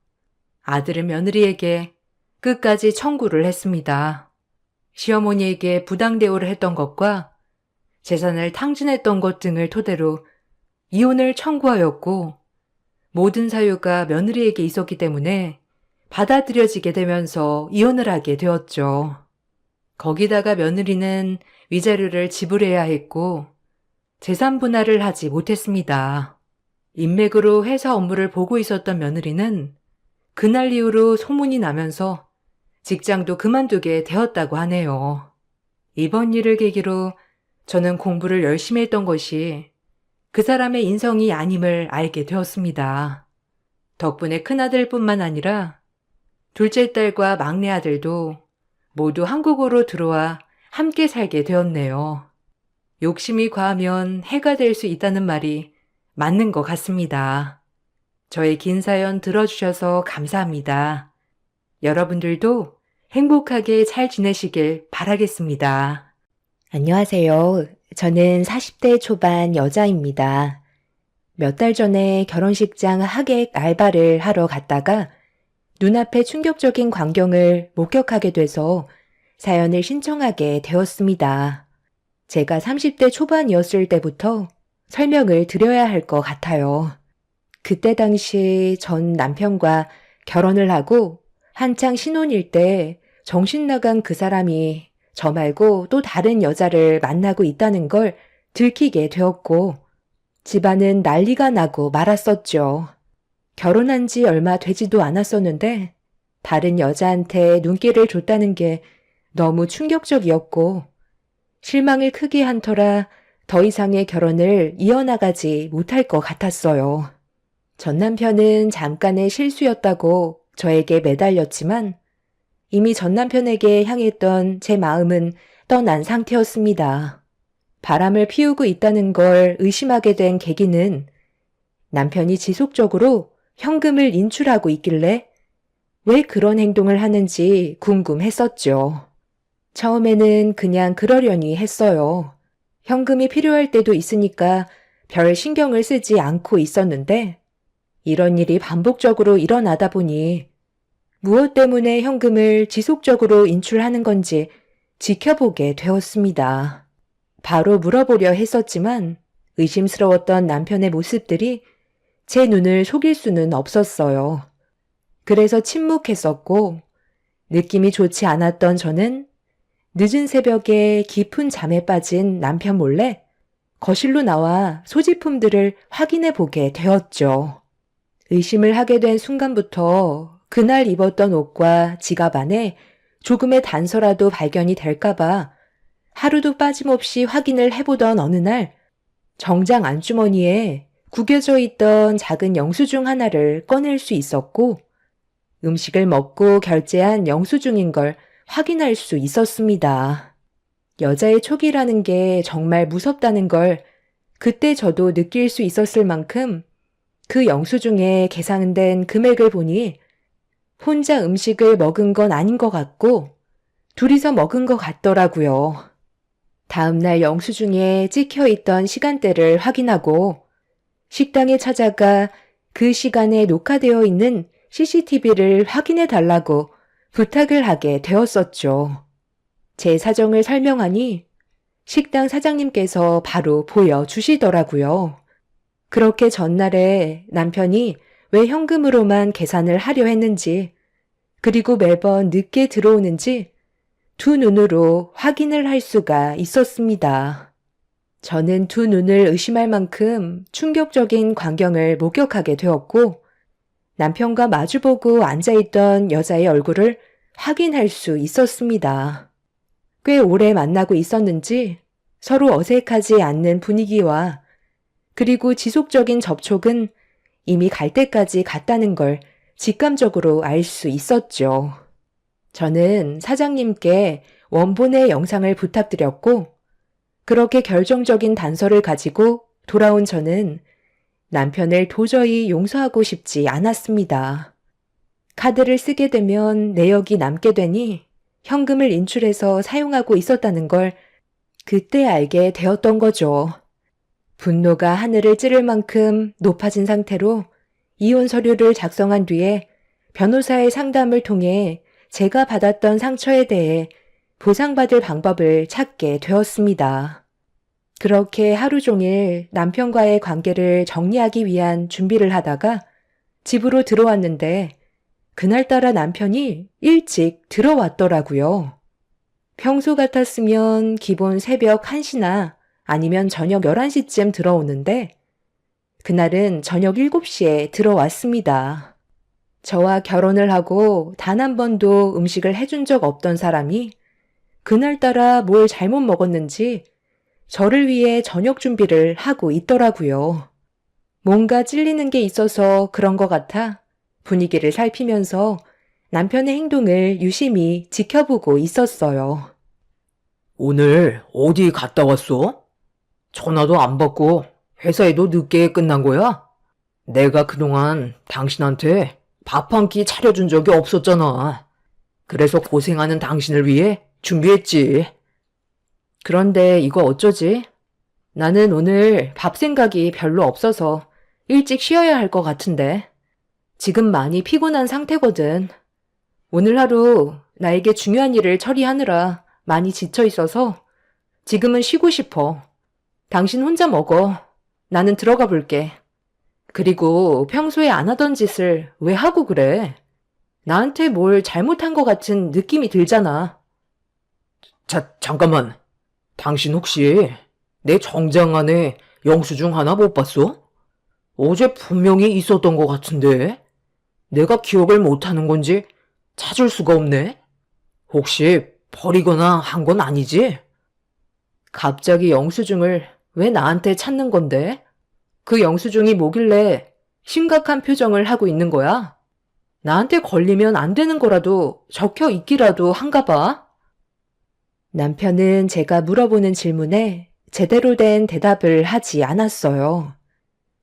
아들은 며느리에게 끝까지 청구를 했습니다. 시어머니에게 부당 대우를 했던 것과 재산을 탕진했던 것 등을 토대로 이혼을 청구하였고 모든 사유가 며느리에게 있었기 때문에 받아들여지게 되면서 이혼을 하게 되었죠. 거기다가 며느리는 위자료를 지불해야 했고 재산 분할을 하지 못했습니다. 인맥으로 회사 업무를 보고 있었던 며느리는 그날 이후로 소문이 나면서 직장도 그만두게 되었다고 하네요. 이번 일을 계기로 저는 공부를 열심히 했던 것이 그 사람의 인성이 아님을 알게 되었습니다. 덕분에 큰아들뿐만 아니라 둘째 딸과 막내 아들도 모두 한국으로 들어와 함께 살게 되었네요. 욕심이 과하면 해가 될 수 있다는 말이 맞는 것 같습니다. 저의 긴 사연 들어주셔서 감사합니다. 여러분들도 행복하게 잘 지내시길 바라겠습니다. 안녕하세요. 저는 40대 초반 여자입니다. 몇 달 전에 결혼식장 하객 알바를 하러 갔다가 눈앞에 충격적인 광경을 목격하게 돼서 사연을 신청하게 되었습니다. 제가 30대 초반이었을 때부터 설명을 드려야 할 것 같아요. 그때 당시 전 남편과 결혼을 하고 한창 신혼일 때 정신 나간 그 사람이 저 말고 또 다른 여자를 만나고 있다는 걸 들키게 되었고 집안은 난리가 나고 말았었죠. 결혼한 지 얼마 되지도 않았었는데 다른 여자한테 눈길을 줬다는 게 너무 충격적이었고 실망을 크게 한 터라 더 이상의 결혼을 이어나가지 못할 것 같았어요. 전 남편은 잠깐의 실수였다고 저에게 매달렸지만 이미 전 남편에게 향했던 제 마음은 떠난 상태였습니다. 바람을 피우고 있다는 걸 의심하게 된 계기는 남편이 지속적으로 현금을 인출하고 있길래 왜 그런 행동을 하는지 궁금했었죠. 처음에는 그냥 그러려니 했어요. 현금이 필요할 때도 있으니까 별 신경을 쓰지 않고 있었는데 이런 일이 반복적으로 일어나다 보니 무엇 때문에 현금을 지속적으로 인출하는 건지 지켜보게 되었습니다. 바로 물어보려 했었지만 의심스러웠던 남편의 모습들이 제 눈을 속일 수는 없었어요. 그래서 침묵했었고 느낌이 좋지 않았던 저는 늦은 새벽에 깊은 잠에 빠진 남편 몰래 거실로 나와 소지품들을 확인해 보게 되었죠. 의심을 하게 된 순간부터 그날 입었던 옷과 지갑 안에 조금의 단서라도 발견이 될까봐 하루도 빠짐없이 확인을 해보던 어느 날 정장 안주머니에 구겨져 있던 작은 영수증 하나를 꺼낼 수 있었고 음식을 먹고 결제한 영수증인 걸 확인할 수 있었습니다. 여자의 촉이라는 게 정말 무섭다는 걸 그때 저도 느낄 수 있었을 만큼 그 영수증에 계산된 금액을 보니 혼자 음식을 먹은 건 아닌 것 같고 둘이서 먹은 것 같더라고요. 다음날 영수증에 찍혀있던 시간대를 확인하고 식당에 찾아가 그 시간에 녹화되어 있는 CCTV를 확인해 달라고 부탁을 하게 되었었죠. 제 사정을 설명하니 식당 사장님께서 바로 보여주시더라고요. 그렇게 전날에 남편이 왜 현금으로만 계산을 하려 했는지 그리고 매번 늦게 들어오는지 두 눈으로 확인을 할 수가 있었습니다. 저는 두 눈을 의심할 만큼 충격적인 광경을 목격하게 되었고 남편과 마주보고 앉아있던 여자의 얼굴을 확인할 수 있었습니다. 꽤 오래 만나고 있었는지 서로 어색하지 않는 분위기와 그리고 지속적인 접촉은 이미 갈 때까지 갔다는 걸 직감적으로 알 수 있었죠. 저는 사장님께 원본의 영상을 부탁드렸고 그렇게 결정적인 단서를 가지고 돌아온 저는 남편을 도저히 용서하고 싶지 않았습니다. 카드를 쓰게 되면 내역이 남게 되니 현금을 인출해서 사용하고 있었다는 걸 그때 알게 되었던 거죠. 분노가 하늘을 찌를 만큼 높아진 상태로 이혼 서류를 작성한 뒤에 변호사의 상담을 통해 제가 받았던 상처에 대해 보상받을 방법을 찾게 되었습니다. 그렇게 하루 종일 남편과의 관계를 정리하기 위한 준비를 하다가 집으로 들어왔는데 그날따라 남편이 일찍 들어왔더라고요. 평소 같았으면 기본 새벽 1시나 아니면 저녁 11시쯤 들어오는데 그날은 저녁 7시에 들어왔습니다. 저와 결혼을 하고 단 한 번도 음식을 해준 적 없던 사람이 그날따라 뭘 잘못 먹었는지 저를 위해 저녁 준비를 하고 있더라고요. 뭔가 찔리는 게 있어서 그런 것 같아 분위기를 살피면서 남편의 행동을 유심히 지켜보고 있었어요. 오늘 어디 갔다 왔어? 전화도 안 받고 회사에도 늦게 끝난 거야? 내가 그동안 당신한테 밥 한 끼 차려준 적이 없었잖아. 그래서 고생하는 당신을 위해 준비했지. 그런데 이거 어쩌지? 나는 오늘 밥 생각이 별로 없어서 일찍 쉬어야 할 것 같은데. 지금 많이 피곤한 상태거든. 오늘 하루 나에게 중요한 일을 처리하느라 많이 지쳐 있어서 지금은 쉬고 싶어. 당신 혼자 먹어. 나는 들어가 볼게. 그리고 평소에 안 하던 짓을 왜 하고 그래? 나한테 뭘 잘못한 것 같은 느낌이 들잖아. 잠깐만. 당신 혹시 내 정장 안에 영수증 하나 못 봤어? 어제 분명히 있었던 것 같은데. 내가 기억을 못하는 건지 찾을 수가 없네. 혹시 버리거나 한 건 아니지? 갑자기 영수증을 왜 나한테 찾는 건데? 그 영수증이 뭐길래 심각한 표정을 하고 있는 거야? 나한테 걸리면 안 되는 거라도 적혀 있기라도 한가 봐. 남편은 제가 물어보는 질문에 제대로 된 대답을 하지 않았어요.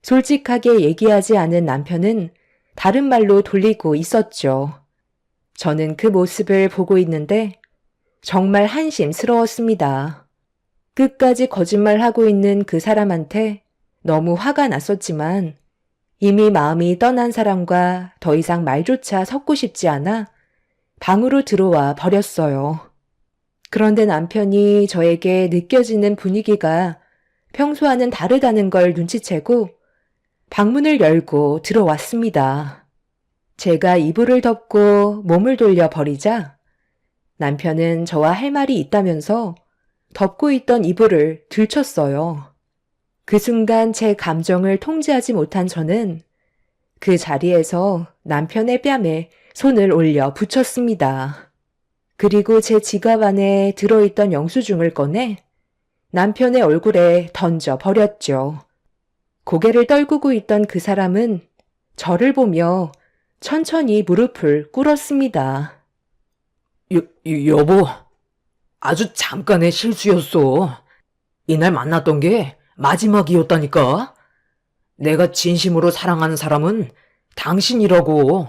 솔직하게 얘기하지 않은 남편은 다른 말로 돌리고 있었죠. 저는 그 모습을 보고 있는데 정말 한심스러웠습니다. 끝까지 거짓말하고 있는 그 사람한테 너무 화가 났었지만 이미 마음이 떠난 사람과 더 이상 말조차 섞고 싶지 않아 방으로 들어와 버렸어요. 그런데 남편이 저에게 느껴지는 분위기가 평소와는 다르다는 걸 눈치채고 방문을 열고 들어왔습니다. 제가 이불을 덮고 몸을 돌려 버리자 남편은 저와 할 말이 있다면서 덮고 있던 이불을 들쳤어요. 그 순간 제 감정을 통제하지 못한 저는 그 자리에서 남편의 뺨에 손을 올려 붙였습니다. 그리고 제 지갑 안에 들어있던 영수증을 꺼내 남편의 얼굴에 던져 버렸죠. 고개를 떨구고 있던 그 사람은 저를 보며 천천히 무릎을 꿇었습니다. 여보, 아주 잠깐의 실수였어. 이날 만났던 게 마지막이었다니까. 내가 진심으로 사랑하는 사람은 당신이라고.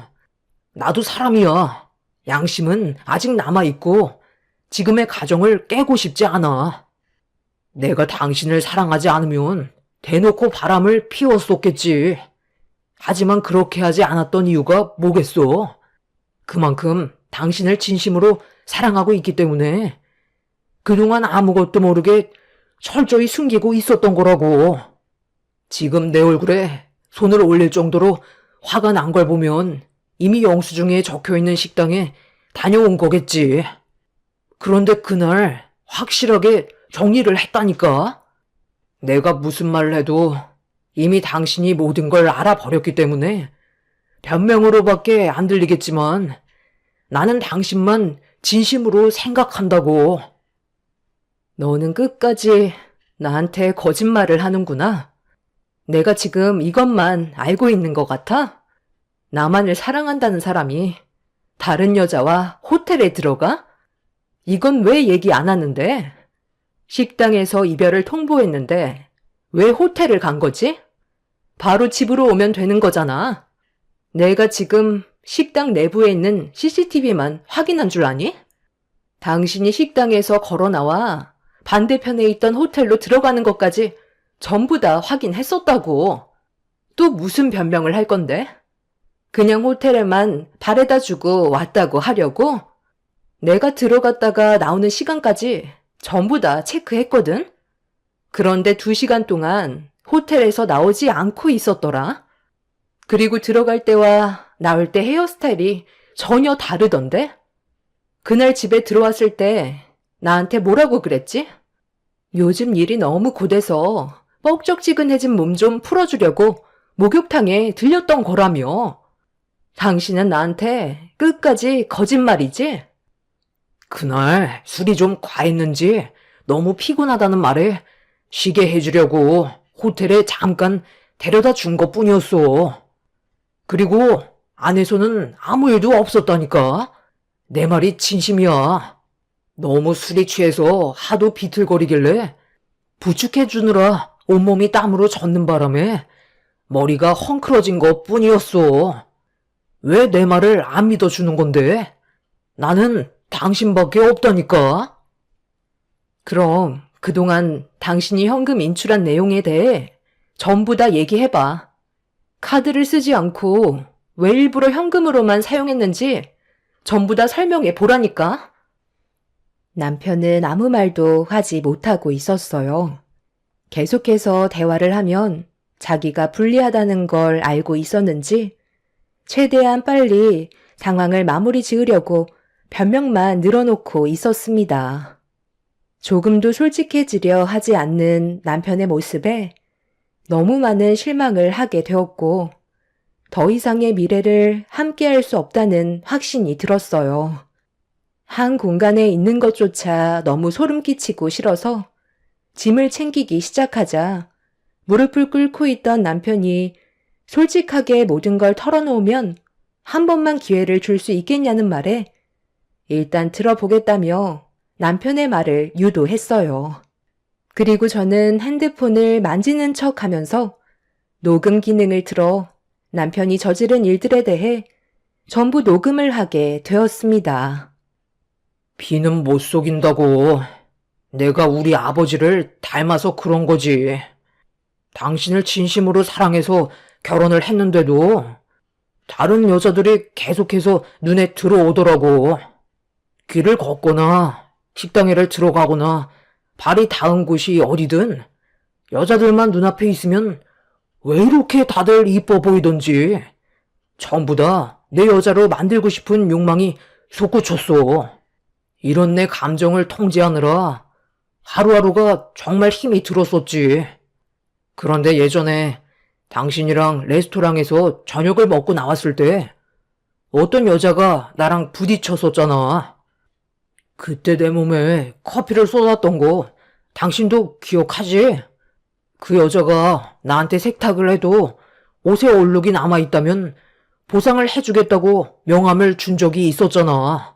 나도 사람이야. 양심은 아직 남아있고 지금의 가정을 깨고 싶지 않아. 내가 당신을 사랑하지 않으면 대놓고 바람을 피웠었겠지. 하지만 그렇게 하지 않았던 이유가 뭐겠어? 그만큼 당신을 진심으로 사랑하고 있기 때문에 그동안 아무것도 모르게 철저히 숨기고 있었던 거라고. 지금 내 얼굴에 손을 올릴 정도로 화가 난 걸 보면 이미 영수증에 적혀있는 식당에 다녀온 거겠지. 그런데 그날 확실하게 정리를 했다니까. 내가 무슨 말을 해도 이미 당신이 모든 걸 알아버렸기 때문에 변명으로밖에 안 들리겠지만 나는 당신만 진심으로 생각한다고. 너는 끝까지 나한테 거짓말을 하는구나. 내가 지금 이것만 알고 있는 것 같아? 나만을 사랑한다는 사람이 다른 여자와 호텔에 들어가? 이건 왜 얘기 안 하는데? 식당에서 이별을 통보했는데 왜 호텔을 간 거지? 바로 집으로 오면 되는 거잖아. 내가 지금 식당 내부에 있는 CCTV만 확인한 줄 아니? 당신이 식당에서 걸어 나와 반대편에 있던 호텔로 들어가는 것까지 전부 다 확인했었다고. 또 무슨 변명을 할 건데? 그냥 호텔에만 바래다 주고 왔다고 하려고? 내가 들어갔다가 나오는 시간까지 전부 다 체크했거든? 그런데 2시간 동안 호텔에서 나오지 않고 있었더라. 그리고 들어갈 때와 나올 때 헤어스타일이 전혀 다르던데? 그날 집에 들어왔을 때 나한테 뭐라고 그랬지? 요즘 일이 너무 고돼서 뻑적지근해진 몸 좀 풀어주려고 목욕탕에 들렸던 거라며. 당신은 나한테 끝까지 거짓말이지? 그날 술이 좀 과했는지 너무 피곤하다는 말에 쉬게 해주려고 호텔에 잠깐 데려다 준 것뿐이었어. 그리고 안에서는 아무 일도 없었다니까. 내 말이 진심이야. 너무 술이 취해서 하도 비틀거리길래 부축해주느라 온몸이 땀으로 젖는 바람에 머리가 헝클어진 것뿐이었어. 왜 내 말을 안 믿어주는 건데? 나는 당신밖에 없다니까. 그럼 그동안 당신이 현금 인출한 내용에 대해 전부 다 얘기해봐. 카드를 쓰지 않고 왜 일부러 현금으로만 사용했는지 전부 다 설명해 보라니까. 남편은 아무 말도 하지 못하고 있었어요. 계속해서 대화를 하면 자기가 불리하다는 걸 알고 있었는지 최대한 빨리 상황을 마무리 지으려고 변명만 늘어놓고 있었습니다. 조금도 솔직해지려 하지 않는 남편의 모습에 너무 많은 실망을 하게 되었고 더 이상의 미래를 함께할 수 없다는 확신이 들었어요. 한 공간에 있는 것조차 너무 소름 끼치고 싫어서 짐을 챙기기 시작하자 무릎을 꿇고 있던 남편이 솔직하게 모든 걸 털어놓으면 한 번만 기회를 줄 수 있겠냐는 말에 일단 들어보겠다며 남편의 말을 유도했어요. 그리고 저는 핸드폰을 만지는 척 하면서 녹음 기능을 틀어 남편이 저지른 일들에 대해 전부 녹음을 하게 되었습니다. 비는 못 속인다고. 내가 우리 아버지를 닮아서 그런 거지. 당신을 진심으로 사랑해서 결혼을 했는데도 다른 여자들이 계속해서 눈에 들어오더라고. 길을 걷거나 식당에를 들어가거나 발이 닿은 곳이 어디든 여자들만 눈앞에 있으면 왜 이렇게 다들 이뻐 보이던지 전부 다 내 여자로 만들고 싶은 욕망이 솟구쳤어. 이런 내 감정을 통제하느라 하루하루가 정말 힘이 들었었지. 그런데 예전에 당신이랑 레스토랑에서 저녁을 먹고 나왔을 때 어떤 여자가 나랑 부딪혔었잖아. 그때 내 몸에 커피를 쏟았던 거 당신도 기억하지? 그 여자가 나한테 세탁을 해도 옷에 얼룩이 남아있다면 보상을 해주겠다고 명함을 준 적이 있었잖아.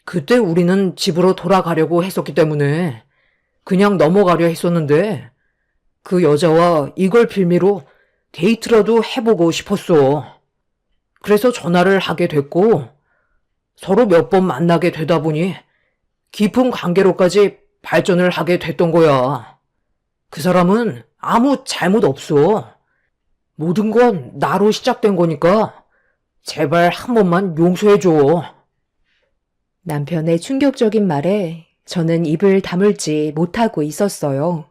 그때 우리는 집으로 돌아가려고 했었기 때문에 그냥 넘어가려 했었는데 그 여자와 이걸 빌미로 데이트라도 해보고 싶었어. 그래서 전화를 하게 됐고 서로 몇 번 만나게 되다 보니 깊은 관계로까지 발전을 하게 됐던 거야. 그 사람은 아무 잘못 없어. 모든 건 나로 시작된 거니까 제발 한 번만 용서해줘. 남편의 충격적인 말에 저는 입을 다물지 못하고 있었어요.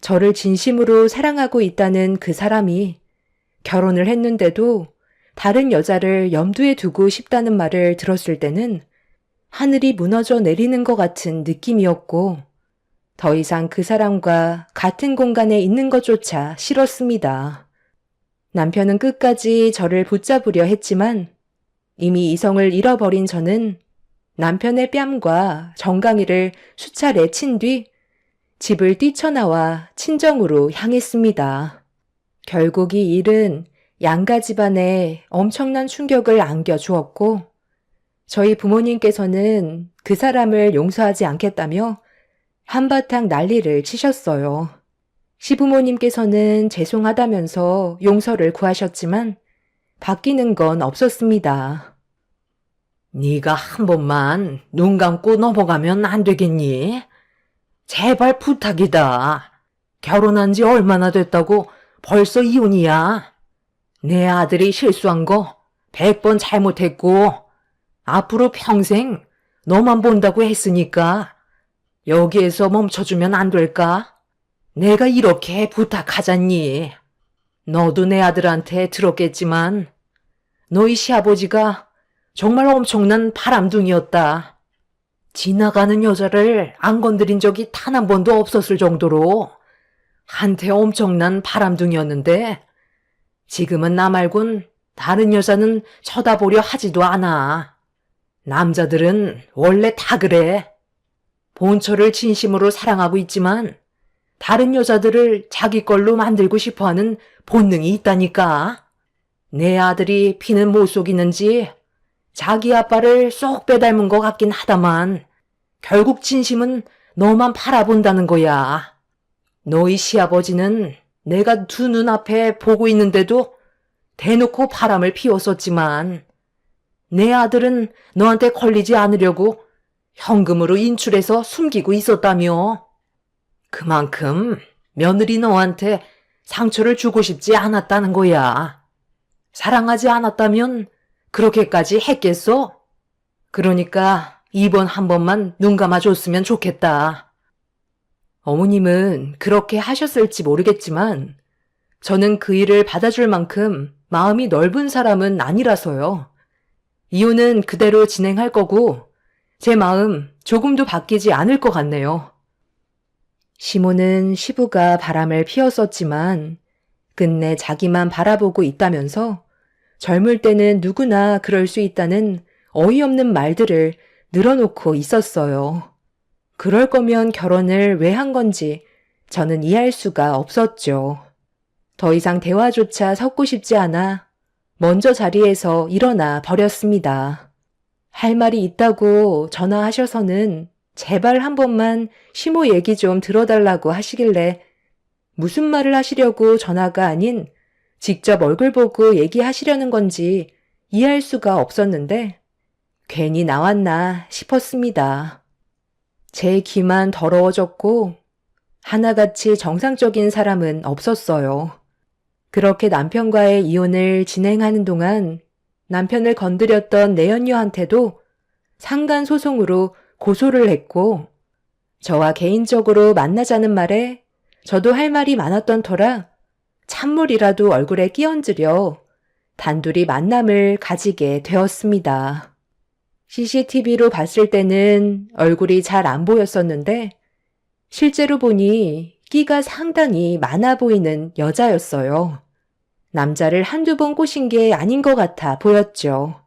저를 진심으로 사랑하고 있다는 그 사람이 결혼을 했는데도 다른 여자를 염두에 두고 싶다는 말을 들었을 때는 하늘이 무너져 내리는 것 같은 느낌이었고 더 이상 그 사람과 같은 공간에 있는 것조차 싫었습니다. 남편은 끝까지 저를 붙잡으려 했지만 이미 이성을 잃어버린 저는 남편의 뺨과 정강이를 수차례 친 뒤 집을 뛰쳐나와 친정으로 향했습니다. 결국 이 일은 양가 집안에 엄청난 충격을 안겨주었고 저희 부모님께서는 그 사람을 용서하지 않겠다며 한바탕 난리를 치셨어요. 시부모님께서는 죄송하다면서 용서를 구하셨지만 바뀌는 건 없었습니다. 네가 한 번만 눈 감고 넘어가면 안 되겠니? 제발 부탁이다. 결혼한 지 얼마나 됐다고 벌써 이혼이야. 내 아들이 실수한 거 100번 잘못했고 앞으로 평생 너만 본다고 했으니까 여기에서 멈춰주면 안 될까? 내가 이렇게 부탁하잖니. 너도 내 아들한테 들었겠지만 너희 시아버지가 정말 엄청난 바람둥이였다. 지나가는 여자를 안 건드린 적이 단 한 번도 없었을 정도로 한때 엄청난 바람둥이였는데 지금은 나 말곤 다른 여자는 쳐다보려 하지도 않아. 남자들은 원래 다 그래. 본처를 진심으로 사랑하고 있지만 다른 여자들을 자기 걸로 만들고 싶어하는 본능이 있다니까. 내 아들이 피는 못 속이는지 자기 아빠를 쏙 빼닮은 것 같긴 하다만 결국 진심은 너만 바라본다는 거야. 너희 시아버지는 내가 두 눈앞에 보고 있는데도 대놓고 바람을 피웠었지만 내 아들은 너한테 걸리지 않으려고 현금으로 인출해서 숨기고 있었다며. 그만큼 며느리 너한테 상처를 주고 싶지 않았다는 거야. 사랑하지 않았다면 그렇게까지 했겠어? 그러니까 이번 한 번만 눈 감아줬으면 좋겠다. 어머님은 그렇게 하셨을지 모르겠지만 저는 그 일을 받아줄 만큼 마음이 넓은 사람은 아니라서요. 이혼은 그대로 진행할 거고 제 마음 조금도 바뀌지 않을 것 같네요. 시모는 시부가 바람을 피웠었지만 끝내 자기만 바라보고 있다면서 젊을 때는 누구나 그럴 수 있다는 어이없는 말들을 늘어놓고 있었어요. 그럴 거면 결혼을 왜 한 건지 저는 이해할 수가 없었죠. 더 이상 대화조차 섞고 싶지 않아 먼저 자리에서 일어나 버렸습니다. 할 말이 있다고 전화하셔서는 제발 한 번만 시모 얘기 좀 들어달라고 하시길래 무슨 말을 하시려고 전화가 아닌 직접 얼굴 보고 얘기하시려는 건지 이해할 수가 없었는데 괜히 나왔나 싶었습니다. 제 귀만 더러워졌고 하나같이 정상적인 사람은 없었어요. 그렇게 남편과의 이혼을 진행하는 동안 남편을 건드렸던 내연녀한테도 상간소송으로 고소를 했고 저와 개인적으로 만나자는 말에 저도 할 말이 많았던 터라 찬물이라도 얼굴에 끼얹으려 단둘이 만남을 가지게 되었습니다. CCTV로 봤을 때는 얼굴이 잘 안 보였었는데 실제로 보니 끼가 상당히 많아 보이는 여자였어요. 남자를 한두 번 꼬신 게 아닌 것 같아 보였죠.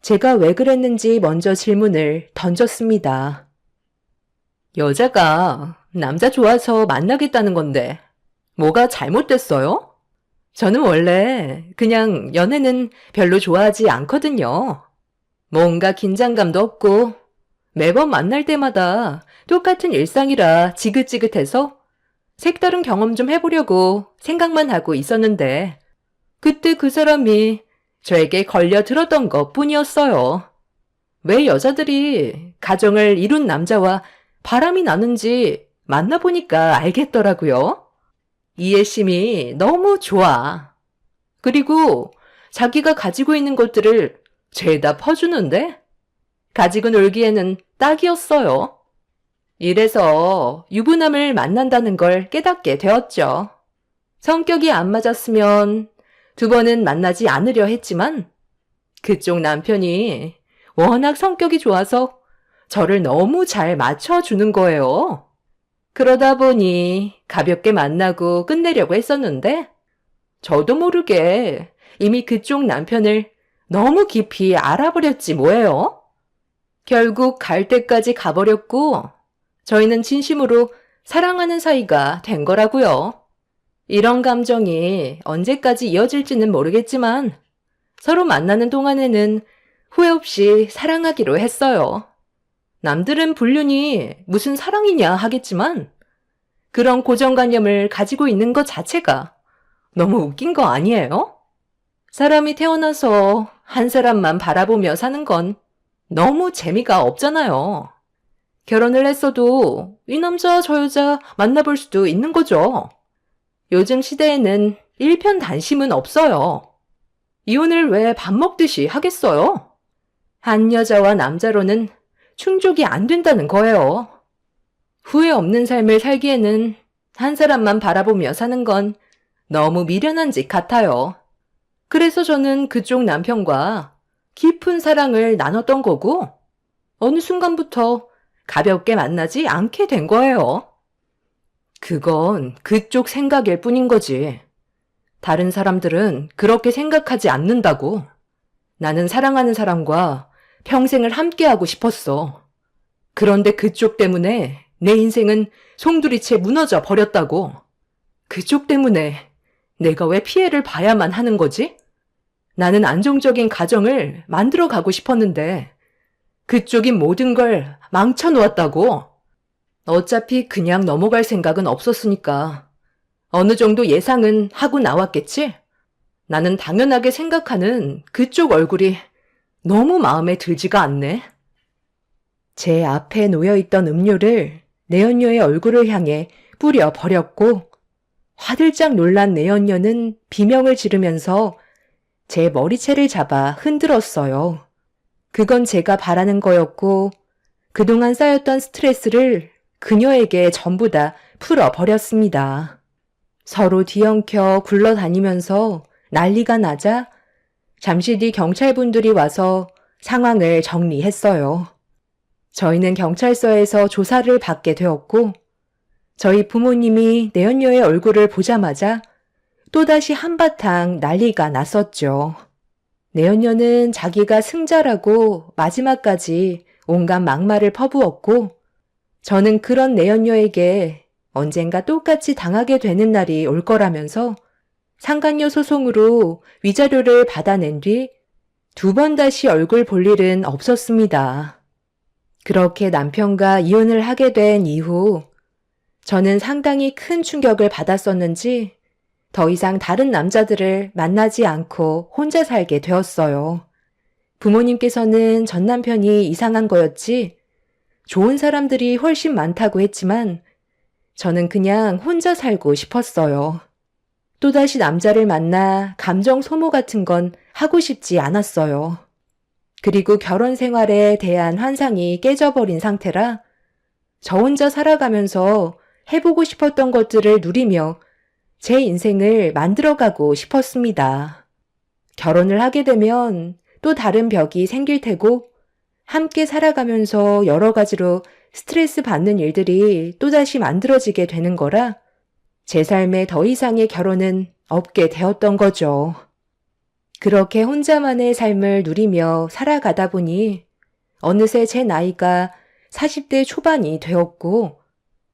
제가 왜 그랬는지 먼저 질문을 던졌습니다. 여자가 남자 좋아서 만나겠다는 건데 뭐가 잘못됐어요? 저는 원래 그냥 연애는 별로 좋아하지 않거든요. 뭔가 긴장감도 없고 매번 만날 때마다 똑같은 일상이라 지긋지긋해서 색다른 경험 좀 해보려고 생각만 하고 있었는데 그때 그 사람이 저에게 걸려들었던 것 뿐이었어요. 왜 여자들이 가정을 이룬 남자와 바람이 나는지 만나보니까 알겠더라고요. 이해심이 너무 좋아. 그리고 자기가 가지고 있는 것들을 죄다 퍼주는데 가지고 놀기에는 딱이었어요. 이래서 유부남을 만난다는 걸 깨닫게 되었죠. 성격이 안 맞았으면 두 번은 만나지 않으려 했지만 그쪽 남편이 워낙 성격이 좋아서 저를 너무 잘 맞춰주는 거예요. 그러다 보니 가볍게 만나고 끝내려고 했었는데 저도 모르게 이미 그쪽 남편을 너무 깊이 알아버렸지 뭐예요. 결국 갈 때까지 가버렸고 저희는 진심으로 사랑하는 사이가 된 거라고요. 이런 감정이 언제까지 이어질지는 모르겠지만 서로 만나는 동안에는 후회 없이 사랑하기로 했어요. 남들은 불륜이 무슨 사랑이냐 하겠지만 그런 고정관념을 가지고 있는 것 자체가 너무 웃긴 거 아니에요? 사람이 태어나서 한 사람만 바라보며 사는 건 너무 재미가 없잖아요. 결혼을 했어도 이 남자 저 여자 만나볼 수도 있는 거죠. 요즘 시대에는 일편단심은 없어요. 이혼을 왜 밥 먹듯이 하겠어요? 한 여자와 남자로는 충족이 안 된다는 거예요. 후회 없는 삶을 살기에는 한 사람만 바라보며 사는 건 너무 미련한 짓 같아요. 그래서 저는 그쪽 남편과 깊은 사랑을 나눴던 거고 어느 순간부터 가볍게 만나지 않게 된 거예요. 그건 그쪽 생각일 뿐인 거지. 다른 사람들은 그렇게 생각하지 않는다고. 나는 사랑하는 사람과 평생을 함께하고 싶었어. 그런데 그쪽 때문에 내 인생은 송두리째 무너져 버렸다고. 그쪽 때문에 내가 왜 피해를 봐야만 하는 거지? 나는 안정적인 가정을 만들어 가고 싶었는데 그쪽이 모든 걸 망쳐놓았다고. 어차피 그냥 넘어갈 생각은 없었으니까 어느 정도 예상은 하고 나왔겠지? 나는 당연하게 생각하는 그쪽 얼굴이 너무 마음에 들지가 않네. 제 앞에 놓여있던 음료를 내연녀의 얼굴을 향해 뿌려 버렸고 화들짝 놀란 내연녀는 비명을 지르면서 제 머리채를 잡아 흔들었어요. 그건 제가 바라는 거였고 그동안 쌓였던 스트레스를 그녀에게 전부 다 풀어버렸습니다. 서로 뒤엉켜 굴러다니면서 난리가 나자 잠시 뒤 경찰분들이 와서 상황을 정리했어요. 저희는 경찰서에서 조사를 받게 되었고 저희 부모님이 내연녀의 얼굴을 보자마자 또다시 한바탕 난리가 났었죠. 내연녀는 자기가 승자라고 마지막까지 온갖 막말을 퍼부었고 저는 그런 내연녀에게 언젠가 똑같이 당하게 되는 날이 올 거라면서 상간녀 소송으로 위자료를 받아낸 뒤 2번 다시 얼굴 볼 일은 없었습니다. 그렇게 남편과 이혼을 하게 된 이후 저는 상당히 큰 충격을 받았었는지 더 이상 다른 남자들을 만나지 않고 혼자 살게 되었어요. 부모님께서는 전 남편이 이상한 거였지 좋은 사람들이 훨씬 많다고 했지만 저는 그냥 혼자 살고 싶었어요. 또다시 남자를 만나 감정 소모 같은 건 하고 싶지 않았어요. 그리고 결혼 생활에 대한 환상이 깨져버린 상태라 저 혼자 살아가면서 해보고 싶었던 것들을 누리며 제 인생을 만들어가고 싶었습니다. 결혼을 하게 되면 또 다른 벽이 생길 테고 함께 살아가면서 여러 가지로 스트레스 받는 일들이 또다시 만들어지게 되는 거라 제 삶에 더 이상의 결혼은 없게 되었던 거죠. 그렇게 혼자만의 삶을 누리며 살아가다 보니 어느새 제 나이가 40대 초반이 되었고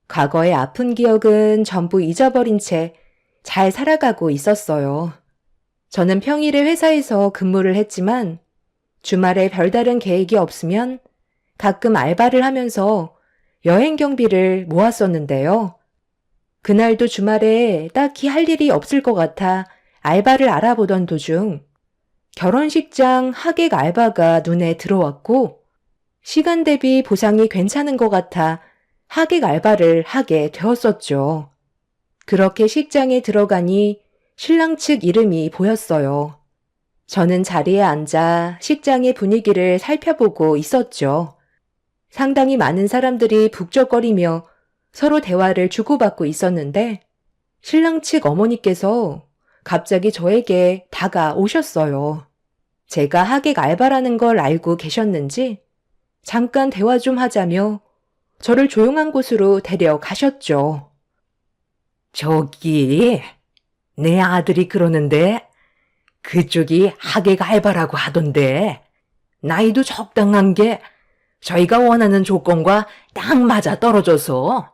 과거의 아픈 기억은 전부 잊어버린 채 잘 살아가고 있었어요. 저는 평일에 회사에서 근무를 했지만 주말에 별다른 계획이 없으면 가끔 알바를 하면서 여행 경비를 모았었는데요. 그날도 주말에 딱히 할 일이 없을 것 같아 알바를 알아보던 도중 결혼식장 하객 알바가 눈에 들어왔고 시간 대비 보상이 괜찮은 것 같아 하객 알바를 하게 되었었죠. 그렇게 식장에 들어가니 신랑 측 이름이 보였어요. 저는 자리에 앉아 식장의 분위기를 살펴보고 있었죠. 상당히 많은 사람들이 북적거리며 서로 대화를 주고받고 있었는데 신랑 측 어머니께서 갑자기 저에게 다가오셨어요. 제가 하객 알바라는 걸 알고 계셨는지 잠깐 대화 좀 하자며 저를 조용한 곳으로 데려가셨죠. 저기, 내 아들이 그러는데 그쪽이 하객 알바라고 하던데 나이도 적당한 게 저희가 원하는 조건과 딱 맞아 떨어져서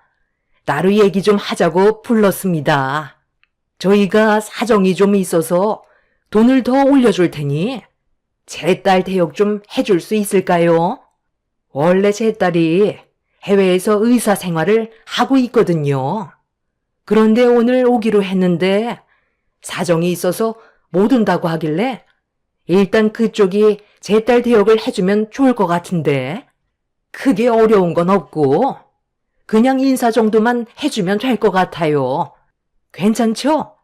따로 얘기 좀 하자고 불렀습니다. 저희가 사정이 좀 있어서 돈을 더 올려줄 테니 제 딸 대역 좀 해줄 수 있을까요? 원래 제 딸이 해외에서 의사 생활을 하고 있거든요. 그런데 오늘 오기로 했는데 사정이 있어서 못 온다고 하길래 일단 그쪽이 제 딸 대역을 해주면 좋을 것 같은데 크게 어려운 건 없고 그냥 인사 정도만 해주면 될 것 같아요. 괜찮죠?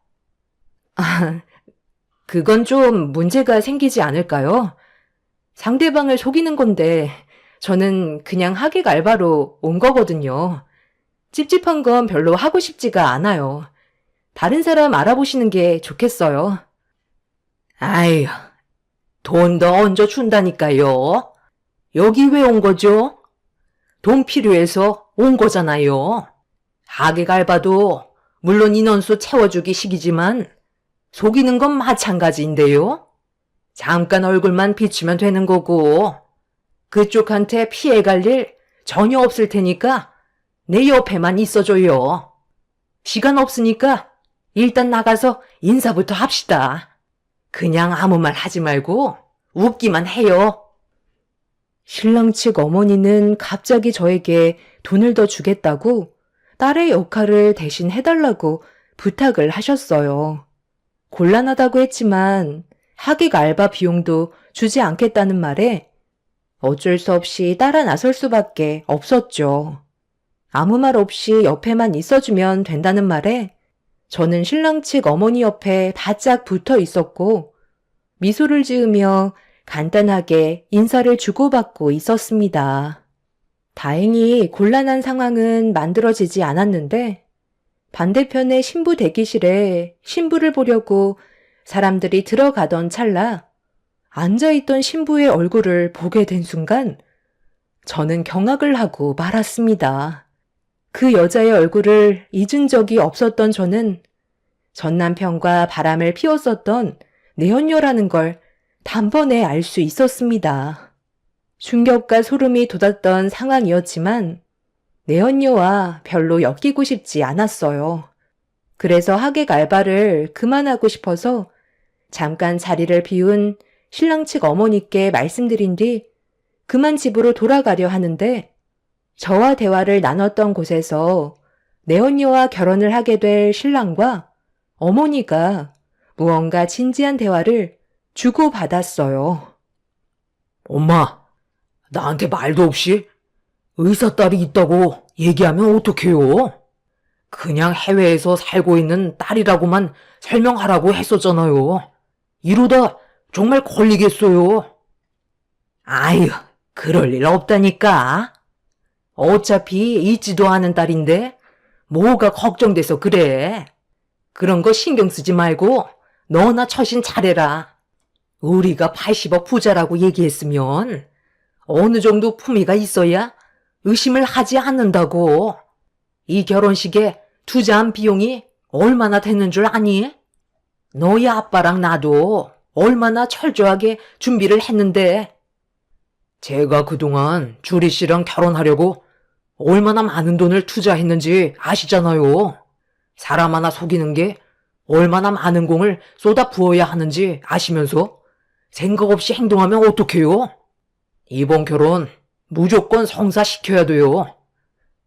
아, 그건 좀 문제가 생기지 않을까요? 상대방을 속이는 건데 저는 그냥 하객 알바로 온 거거든요. 찝찝한 건 별로 하고 싶지가 않아요. 다른 사람 알아보시는 게 좋겠어요. 아유, 돈 더 얹어 준다니까요. 여기 왜 온 거죠? 돈 필요해서 온 거잖아요. 하객 알바도 물론 인원수 채워주기 식이지만 속이는 건 마찬가지인데요. 잠깐 얼굴만 비추면 되는 거고 그쪽한테 피해갈 일 전혀 없을 테니까 내 옆에만 있어줘요. 시간 없으니까 일단 나가서 인사부터 합시다. 그냥 아무 말 하지 말고 웃기만 해요. 신랑 측 어머니는 갑자기 저에게 돈을 더 주겠다고 딸의 역할을 대신 해달라고 부탁을 하셨어요. 곤란하다고 했지만 하객 알바 비용도 주지 않겠다는 말에 어쩔 수 없이 따라 나설 수밖에 없었죠. 아무 말 없이 옆에만 있어주면 된다는 말에 저는 신랑 측 어머니 옆에 바짝 붙어 있었고 미소를 지으며 간단하게 인사를 주고받고 있었습니다. 다행히 곤란한 상황은 만들어지지 않았는데 반대편의 신부 대기실에 신부를 보려고 사람들이 들어가던 찰나 앉아있던 신부의 얼굴을 보게 된 순간 저는 경악을 하고 말았습니다. 그 여자의 얼굴을 잊은 적이 없었던 저는 전 남편과 바람을 피웠었던 내연녀라는 걸 단번에 알 수 있었습니다. 충격과 소름이 돋았던 상황이었지만 내연녀와 별로 엮이고 싶지 않았어요. 그래서 하객 알바를 그만하고 싶어서 잠깐 자리를 비운 신랑 측 어머니께 말씀드린 뒤 그만 집으로 돌아가려 하는데 저와 대화를 나눴던 곳에서 내연녀와 결혼을 하게 될 신랑과 어머니가 무언가 진지한 대화를 주고받았어요. 엄마, 나한테 말도 없이 의사 딸이 있다고 얘기하면 어떡해요? 그냥 해외에서 살고 있는 딸이라고만 설명하라고 했었잖아요. 이러다 정말 걸리겠어요. 아유, 그럴 일 없다니까. 어차피 있지도 않은 딸인데 뭐가 걱정돼서 그래. 그런 거 신경 쓰지 말고 너나 처신 잘해라. 우리가 80억 부자라고 얘기했으면 어느 정도 품위가 있어야 의심을 하지 않는다고. 이 결혼식에 투자한 비용이 얼마나 됐는 줄 아니? 너희 아빠랑 나도 얼마나 철저하게 준비를 했는데. 제가 그동안 주리 씨랑 결혼하려고 얼마나 많은 돈을 투자했는지 아시잖아요. 사람 하나 속이는 게 얼마나 많은 공을 쏟아 부어야 하는지 아시면서 생각 없이 행동하면 어떡해요? 이번 결혼 무조건 성사시켜야 돼요.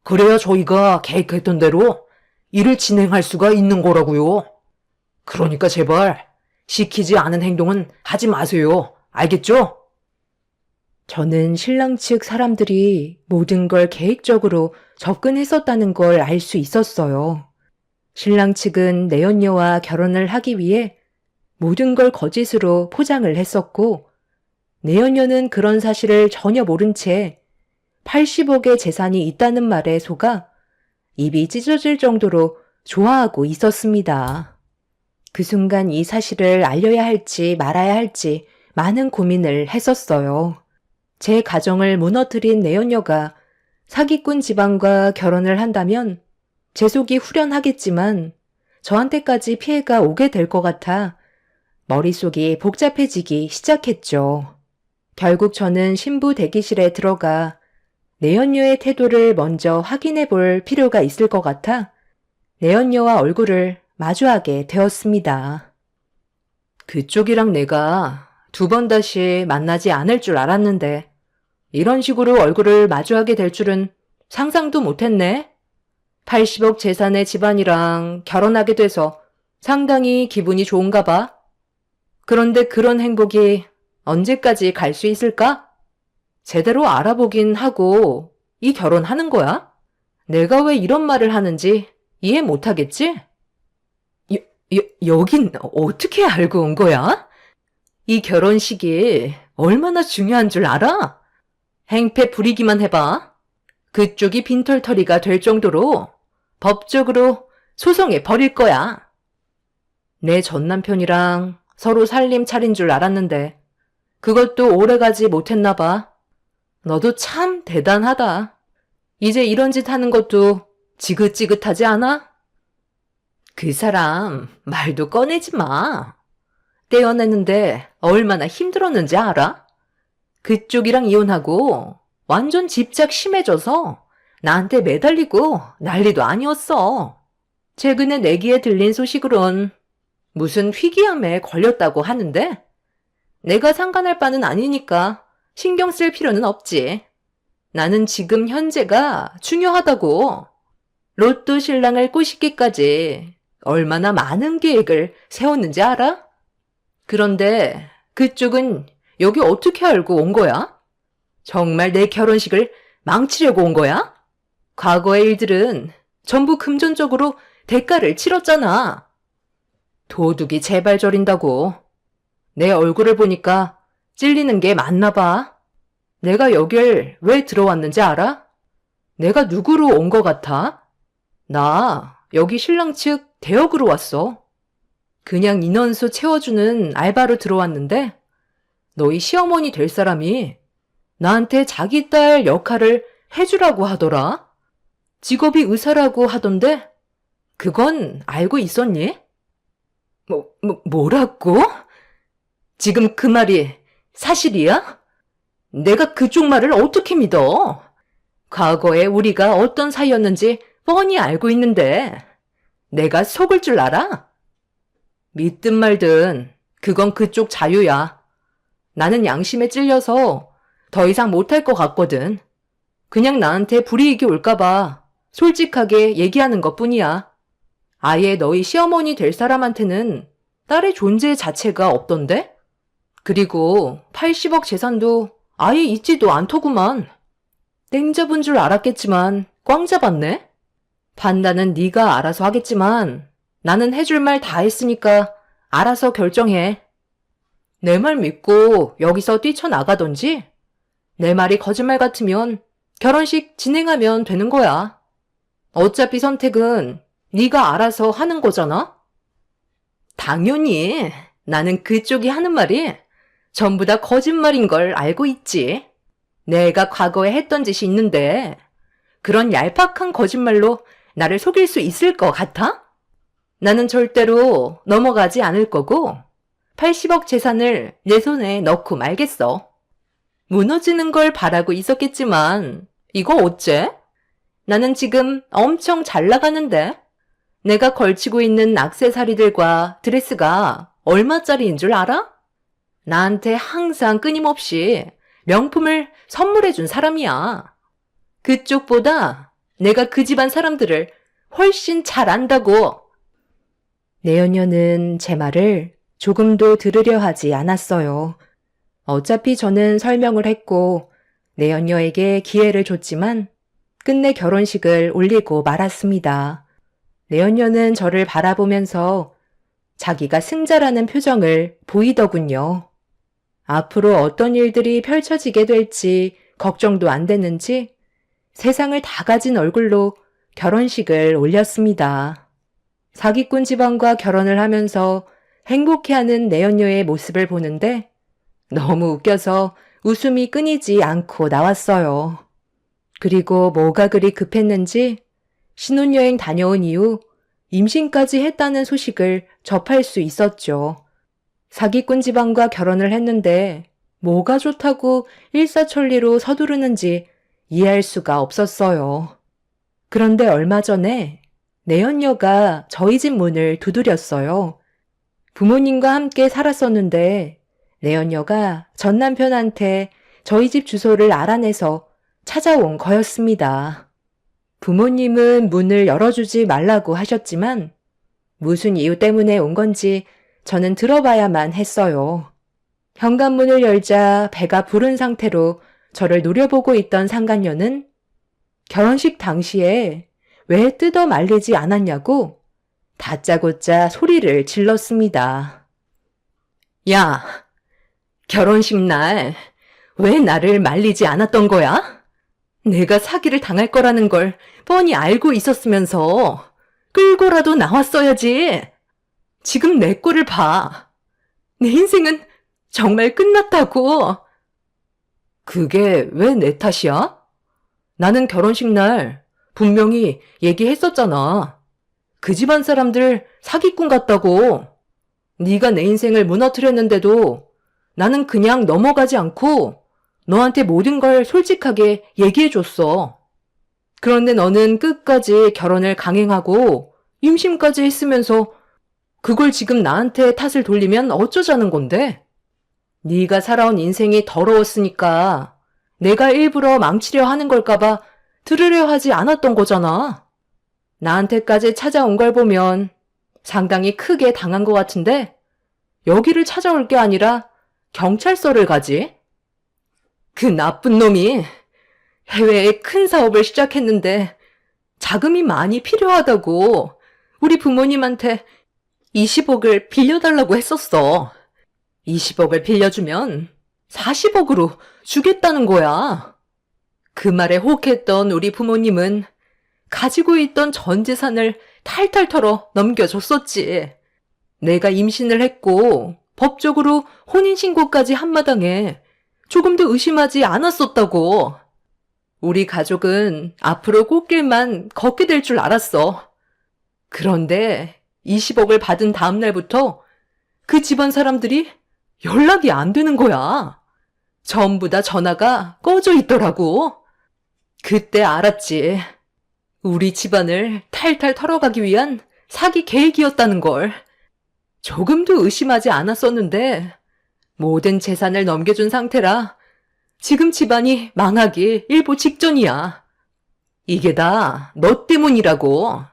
그래야 저희가 계획했던 대로 일을 진행할 수가 있는 거라고요. 그러니까 제발 시키지 않은 행동은 하지 마세요. 알겠죠? 저는 신랑 측 사람들이 모든 걸 계획적으로 접근했었다는 걸 알 수 있었어요. 신랑 측은 내연녀와 결혼을 하기 위해 모든 걸 거짓으로 포장을 했었고, 내연녀는 그런 사실을 전혀 모른 채 80억의 재산이 있다는 말에 속아 입이 찢어질 정도로 좋아하고 있었습니다. 그 순간 이 사실을 알려야 할지 말아야 할지 많은 고민을 했었어요. 제 가정을 무너뜨린 내연녀가 사기꾼 집안과 결혼을 한다면 제 속이 후련하겠지만 저한테까지 피해가 오게 될 것 같아 머릿속이 복잡해지기 시작했죠. 결국 저는 신부 대기실에 들어가 내연녀의 태도를 먼저 확인해 볼 필요가 있을 것 같아 내연녀와 얼굴을 마주하게 되었습니다. 그쪽이랑 내가 2번 다시 만나지 않을 줄 알았는데 이런 식으로 얼굴을 마주하게 될 줄은 상상도 못했네. 80억 재산의 집안이랑 결혼하게 돼서 상당히 기분이 좋은가 봐. 그런데 그런 행복이 언제까지 갈 수 있을까? 제대로 알아보긴 하고 이 결혼하는 거야? 내가 왜 이런 말을 하는지 이해 못하겠지? 여긴 어떻게 알고 온 거야? 이 결혼식이 얼마나 중요한 줄 알아? 행패 부리기만 해봐. 그쪽이 빈털터리가 될 정도로 법적으로 소송해 버릴 거야. 내 전남편이랑 서로 살림 차린 줄 알았는데 그것도 오래가지 못했나 봐. 너도 참 대단하다. 이제 이런 짓 하는 것도 지긋지긋하지 않아? 그 사람 말도 꺼내지 마. 떼어냈는데 얼마나 힘들었는지 알아? 그쪽이랑 이혼하고 완전 집착 심해져서 나한테 매달리고 난리도 아니었어. 최근에 내기에 들린 소식으론 무슨 희귀암에 걸렸다고 하는데 내가 상관할 바는 아니니까 신경 쓸 필요는 없지. 나는 지금 현재가 중요하다고. 로또 신랑을 꼬시기까지 얼마나 많은 계획을 세웠는지 알아? 그런데 그쪽은 여기 어떻게 알고 온 거야? 정말 내 결혼식을 망치려고 온 거야? 과거의 일들은 전부 금전적으로 대가를 치렀잖아. 도둑이 제발 저린다고. 내 얼굴을 보니까 찔리는 게 맞나 봐. 내가 여길 왜 들어왔는지 알아? 내가 누구로 온 것 같아? 나 여기 신랑 측 대역으로 왔어. 그냥 인원수 채워주는 알바로 들어왔는데 너희 시어머니 될 사람이 나한테 자기 딸 역할을 해주라고 하더라. 직업이 의사라고 하던데 그건 알고 있었니? 뭐라고? 지금 그 말이 사실이야? 내가 그쪽 말을 어떻게 믿어? 과거에 우리가 어떤 사이였는지 뻔히 알고 있는데 내가 속을 줄 알아? 믿든 말든 그건 그쪽 자유야. 나는 양심에 찔려서 더 이상 못할 것 같거든. 그냥 나한테 불이익이 올까봐 솔직하게 얘기하는 것뿐이야. 아예 너희 시어머니 될 사람한테는 딸의 존재 자체가 없던데? 그리고 80억 재산도 아예 있지도 않더구만. 땡 잡은 줄 알았겠지만 꽝 잡았네? 판단은 네가 알아서 하겠지만 나는 해줄 말 다 했으니까 알아서 결정해. 내 말 믿고 여기서 뛰쳐나가던지 내 말이 거짓말 같으면 결혼식 진행하면 되는 거야. 어차피 선택은 네가 알아서 하는 거잖아? 당연히 나는 그쪽이 하는 말이 전부 다 거짓말인 걸 알고 있지. 내가 과거에 했던 짓이 있는데 그런 얄팍한 거짓말로 나를 속일 수 있을 것 같아? 나는 절대로 넘어가지 않을 거고 80억 재산을 내 손에 넣고 말겠어. 무너지는 걸 바라고 있었겠지만 이거 어째? 나는 지금 엄청 잘 나가는데 내가 걸치고 있는 액세서리들과 드레스가 얼마짜리인 줄 알아? 나한테 항상 끊임없이 명품을 선물해 준 사람이야. 그쪽보다 내가 그 집안 사람들을 훨씬 잘 안다고. 내연녀는 제 말을 조금도 들으려 하지 않았어요. 어차피 저는 설명을 했고 내연녀에게 기회를 줬지만 끝내 결혼식을 올리고 말았습니다. 내연녀는 저를 바라보면서 자기가 승자라는 표정을 보이더군요. 앞으로 어떤 일들이 펼쳐지게 될지 걱정도 안 됐는지 세상을 다 가진 얼굴로 결혼식을 올렸습니다. 사기꾼 집안과 결혼을 하면서 행복해하는 내연녀의 모습을 보는데 너무 웃겨서 웃음이 끊이지 않고 나왔어요. 그리고 뭐가 그리 급했는지 신혼여행 다녀온 이후 임신까지 했다는 소식을 접할 수 있었죠. 사기꾼 집안과 결혼을 했는데 뭐가 좋다고 일사천리로 서두르는지 이해할 수가 없었어요. 그런데 얼마 전에 내연녀가 저희 집 문을 두드렸어요. 부모님과 함께 살았었는데 내연녀가 전 남편한테 저희 집 주소를 알아내서 찾아온 거였습니다. 부모님은 문을 열어주지 말라고 하셨지만 무슨 이유 때문에 온 건지 저는 들어봐야만 했어요. 현관문을 열자 배가 부른 상태로 저를 노려보고 있던 상간녀는 결혼식 당시에 왜 뜯어 말리지 않았냐고 다짜고짜 소리를 질렀습니다. 야, 결혼식 날 왜 나를 말리지 않았던 거야? 내가 사기를 당할 거라는 걸 뻔히 알고 있었으면서 끌고라도 나왔어야지. 지금 내 꼴을 봐. 내 인생은 정말 끝났다고. 그게 왜 내 탓이야? 나는 결혼식 날 분명히 얘기했었잖아. 그 집안 사람들 사기꾼 같다고. 네가 내 인생을 무너뜨렸는데도 나는 그냥 넘어가지 않고 너한테 모든 걸 솔직하게 얘기해줬어. 그런데 너는 끝까지 결혼을 강행하고 임신까지 했으면서 그걸 지금 나한테 탓을 돌리면 어쩌자는 건데? 네가 살아온 인생이 더러웠으니까 내가 일부러 망치려 하는 걸까봐 들으려 하지 않았던 거잖아. 나한테까지 찾아온 걸 보면 상당히 크게 당한 것 같은데 여기를 찾아올 게 아니라 경찰서를 가지? 그 나쁜 놈이 해외에 큰 사업을 시작했는데 자금이 많이 필요하다고 우리 부모님한테 20억을 빌려달라고 했었어. 20억을 빌려주면 40억으로 주겠다는 거야. 그 말에 혹했던 우리 부모님은 가지고 있던 전 재산을 탈탈 털어 넘겨줬었지. 내가 임신을 했고 법적으로 혼인신고까지 한마당에 조금도 의심하지 않았었다고. 우리 가족은 앞으로 꽃길만 걷게 될 줄 알았어. 그런데 20억을 받은 다음 날부터 그 집안 사람들이 연락이 안 되는 거야. 전부 다 전화가 꺼져 있더라고. 그때 알았지. 우리 집안을 탈탈 털어가기 위한 사기 계획이었다는 걸. 조금도 의심하지 않았었는데 모든 재산을 넘겨준 상태라 지금 집안이 망하기 일보 직전이야. 이게 다 너 때문이라고.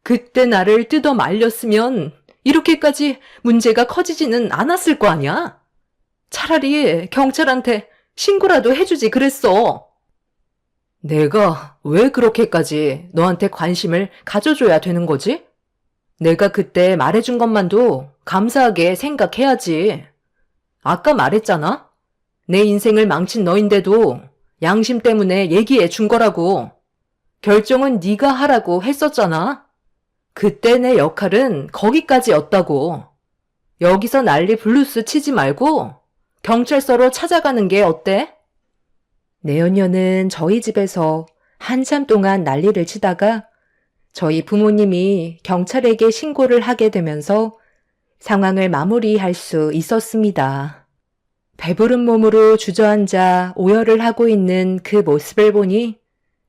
그때 나를 뜯어 말렸으면 이렇게까지 문제가 커지지는 않았을 거 아니야? 차라리 경찰한테 신고라도 해주지 그랬어. 내가 왜 그렇게까지 너한테 관심을 가져줘야 되는 거지? 내가 그때 말해준 것만도 감사하게 생각해야지. 아까 말했잖아? 내 인생을 망친 너인데도 양심 때문에 얘기해 준 거라고. 결정은 네가 하라고 했었잖아. 그때 내 역할은 거기까지였다고. 여기서 난리 블루스 치지 말고 경찰서로 찾아가는 게 어때? 내연녀는 저희 집에서 한참 동안 난리를 치다가 저희 부모님이 경찰에게 신고를 하게 되면서 상황을 마무리할 수 있었습니다. 배부른 몸으로 주저앉아 오열을 하고 있는 그 모습을 보니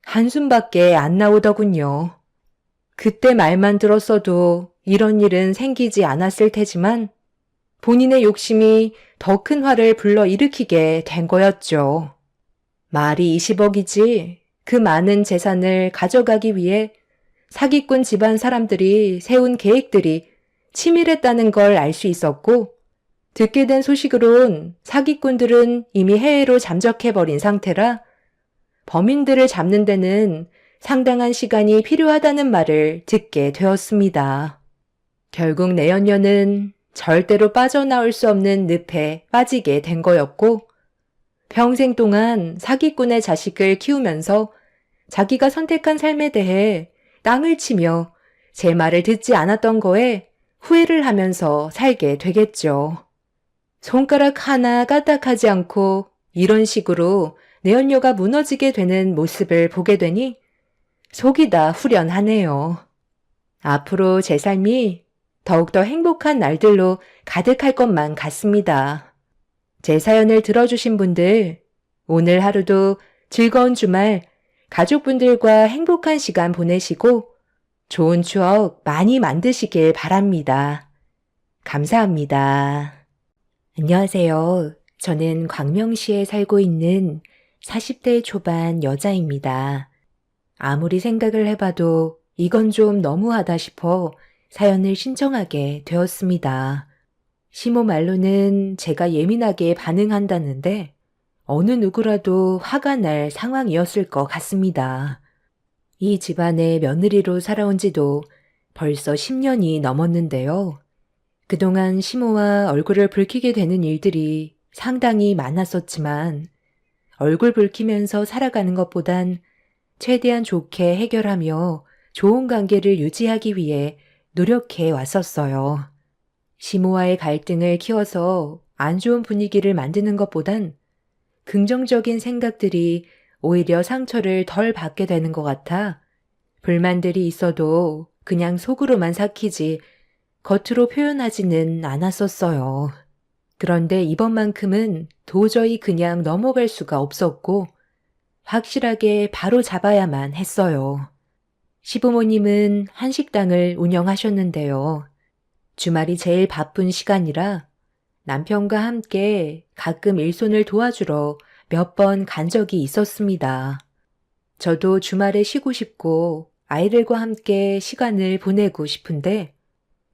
한숨밖에 안 나오더군요. 그때 말만 들었어도 이런 일은 생기지 않았을 테지만 본인의 욕심이 더 큰 화를 불러일으키게 된 거였죠. 말이 20억이지 그 많은 재산을 가져가기 위해 사기꾼 집안 사람들이 세운 계획들이 치밀했다는 걸 알 수 있었고 듣게 된 소식으론 사기꾼들은 이미 해외로 잠적해버린 상태라 범인들을 잡는 데는 상당한 시간이 필요하다는 말을 듣게 되었습니다. 결국 내연녀는 절대로 빠져나올 수 없는 늪에 빠지게 된 거였고 평생 동안 사기꾼의 자식을 키우면서 자기가 선택한 삶에 대해 땅을 치며 제 말을 듣지 않았던 거에 후회를 하면서 살게 되겠죠. 손가락 하나 까딱하지 않고 이런 식으로 내연녀가 무너지게 되는 모습을 보게 되니 속이 다 후련하네요. 앞으로 제 삶이 더욱더 행복한 날들로 가득할 것만 같습니다. 제 사연을 들어주신 분들, 오늘 하루도 즐거운 주말, 가족분들과 행복한 시간 보내시고 좋은 추억 많이 만드시길 바랍니다. 감사합니다. 안녕하세요. 저는 광명시에 살고 있는 40대 초반 여자입니다. 아무리 생각을 해봐도 이건 좀 너무하다 싶어 사연을 신청하게 되었습니다. 시모 말로는 제가 예민하게 반응한다는데 어느 누구라도 화가 날 상황이었을 것 같습니다. 이 집안의 며느리로 살아온 지도 벌써 10년이 넘었는데요. 그동안 시모와 얼굴을 붉히게 되는 일들이 상당히 많았었지만 얼굴 붉히면서 살아가는 것보단 최대한 좋게 해결하며 좋은 관계를 유지하기 위해 노력해 왔었어요. 시모와의 갈등을 키워서 안 좋은 분위기를 만드는 것보단 긍정적인 생각들이 오히려 상처를 덜 받게 되는 것 같아 불만들이 있어도 그냥 속으로만 삭히지 겉으로 표현하지는 않았었어요. 그런데 이번만큼은 도저히 그냥 넘어갈 수가 없었고 확실하게 바로 잡아야만 했어요. 시부모님은 한식당을 운영하셨는데요. 주말이 제일 바쁜 시간이라 남편과 함께 가끔 일손을 도와주러 몇 번 간 적이 있었습니다. 저도 주말에 쉬고 싶고 아이들과 함께 시간을 보내고 싶은데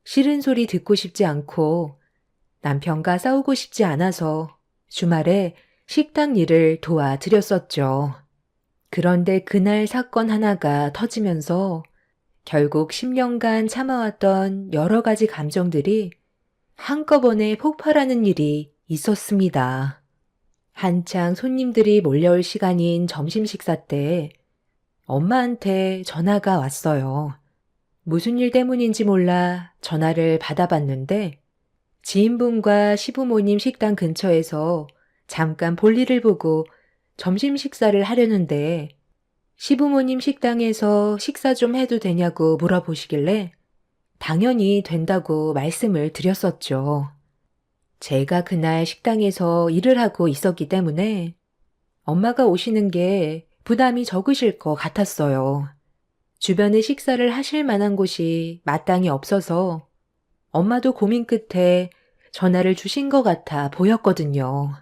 싫은 소리 듣고 싶지 않고 남편과 싸우고 싶지 않아서 주말에 식당 일을 도와드렸었죠. 그런데 그날 사건 하나가 터지면서 결국 10년간 참아왔던 여러 가지 감정들이 한꺼번에 폭발하는 일이 있었습니다. 한창 손님들이 몰려올 시간인 점심 식사 때 엄마한테 전화가 왔어요. 무슨 일 때문인지 몰라 전화를 받아봤는데 지인분과 시부모님 식당 근처에서 잠깐 볼일을 보고 점심 식사를 하려는데 시부모님 식당에서 식사 좀 해도 되냐고 물어보시길래 당연히 된다고 말씀을 드렸었죠. 제가 그날 식당에서 일을 하고 있었기 때문에 엄마가 오시는 게 부담이 적으실 것 같았어요. 주변에 식사를 하실 만한 곳이 마땅히 없어서 엄마도 고민 끝에 전화를 주신 것 같아 보였거든요.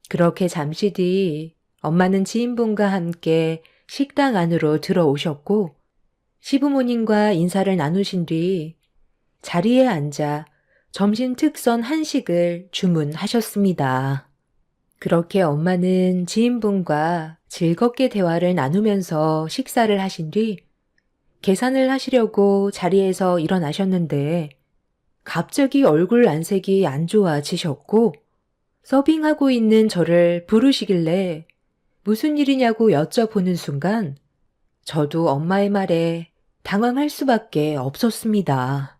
그렇게 잠시 뒤 엄마는 지인분과 함께 식당 안으로 들어오셨고 시부모님과 인사를 나누신 뒤 자리에 앉아 점심 특선 한식을 주문하셨습니다. 그렇게 엄마는 지인분과 즐겁게 대화를 나누면서 식사를 하신 뒤 계산을 하시려고 자리에서 일어나셨는데 갑자기 얼굴 안색이 안 좋아지셨고 서빙하고 있는 저를 부르시길래 무슨 일이냐고 여쭤보는 순간 저도 엄마의 말에 당황할 수밖에 없었습니다.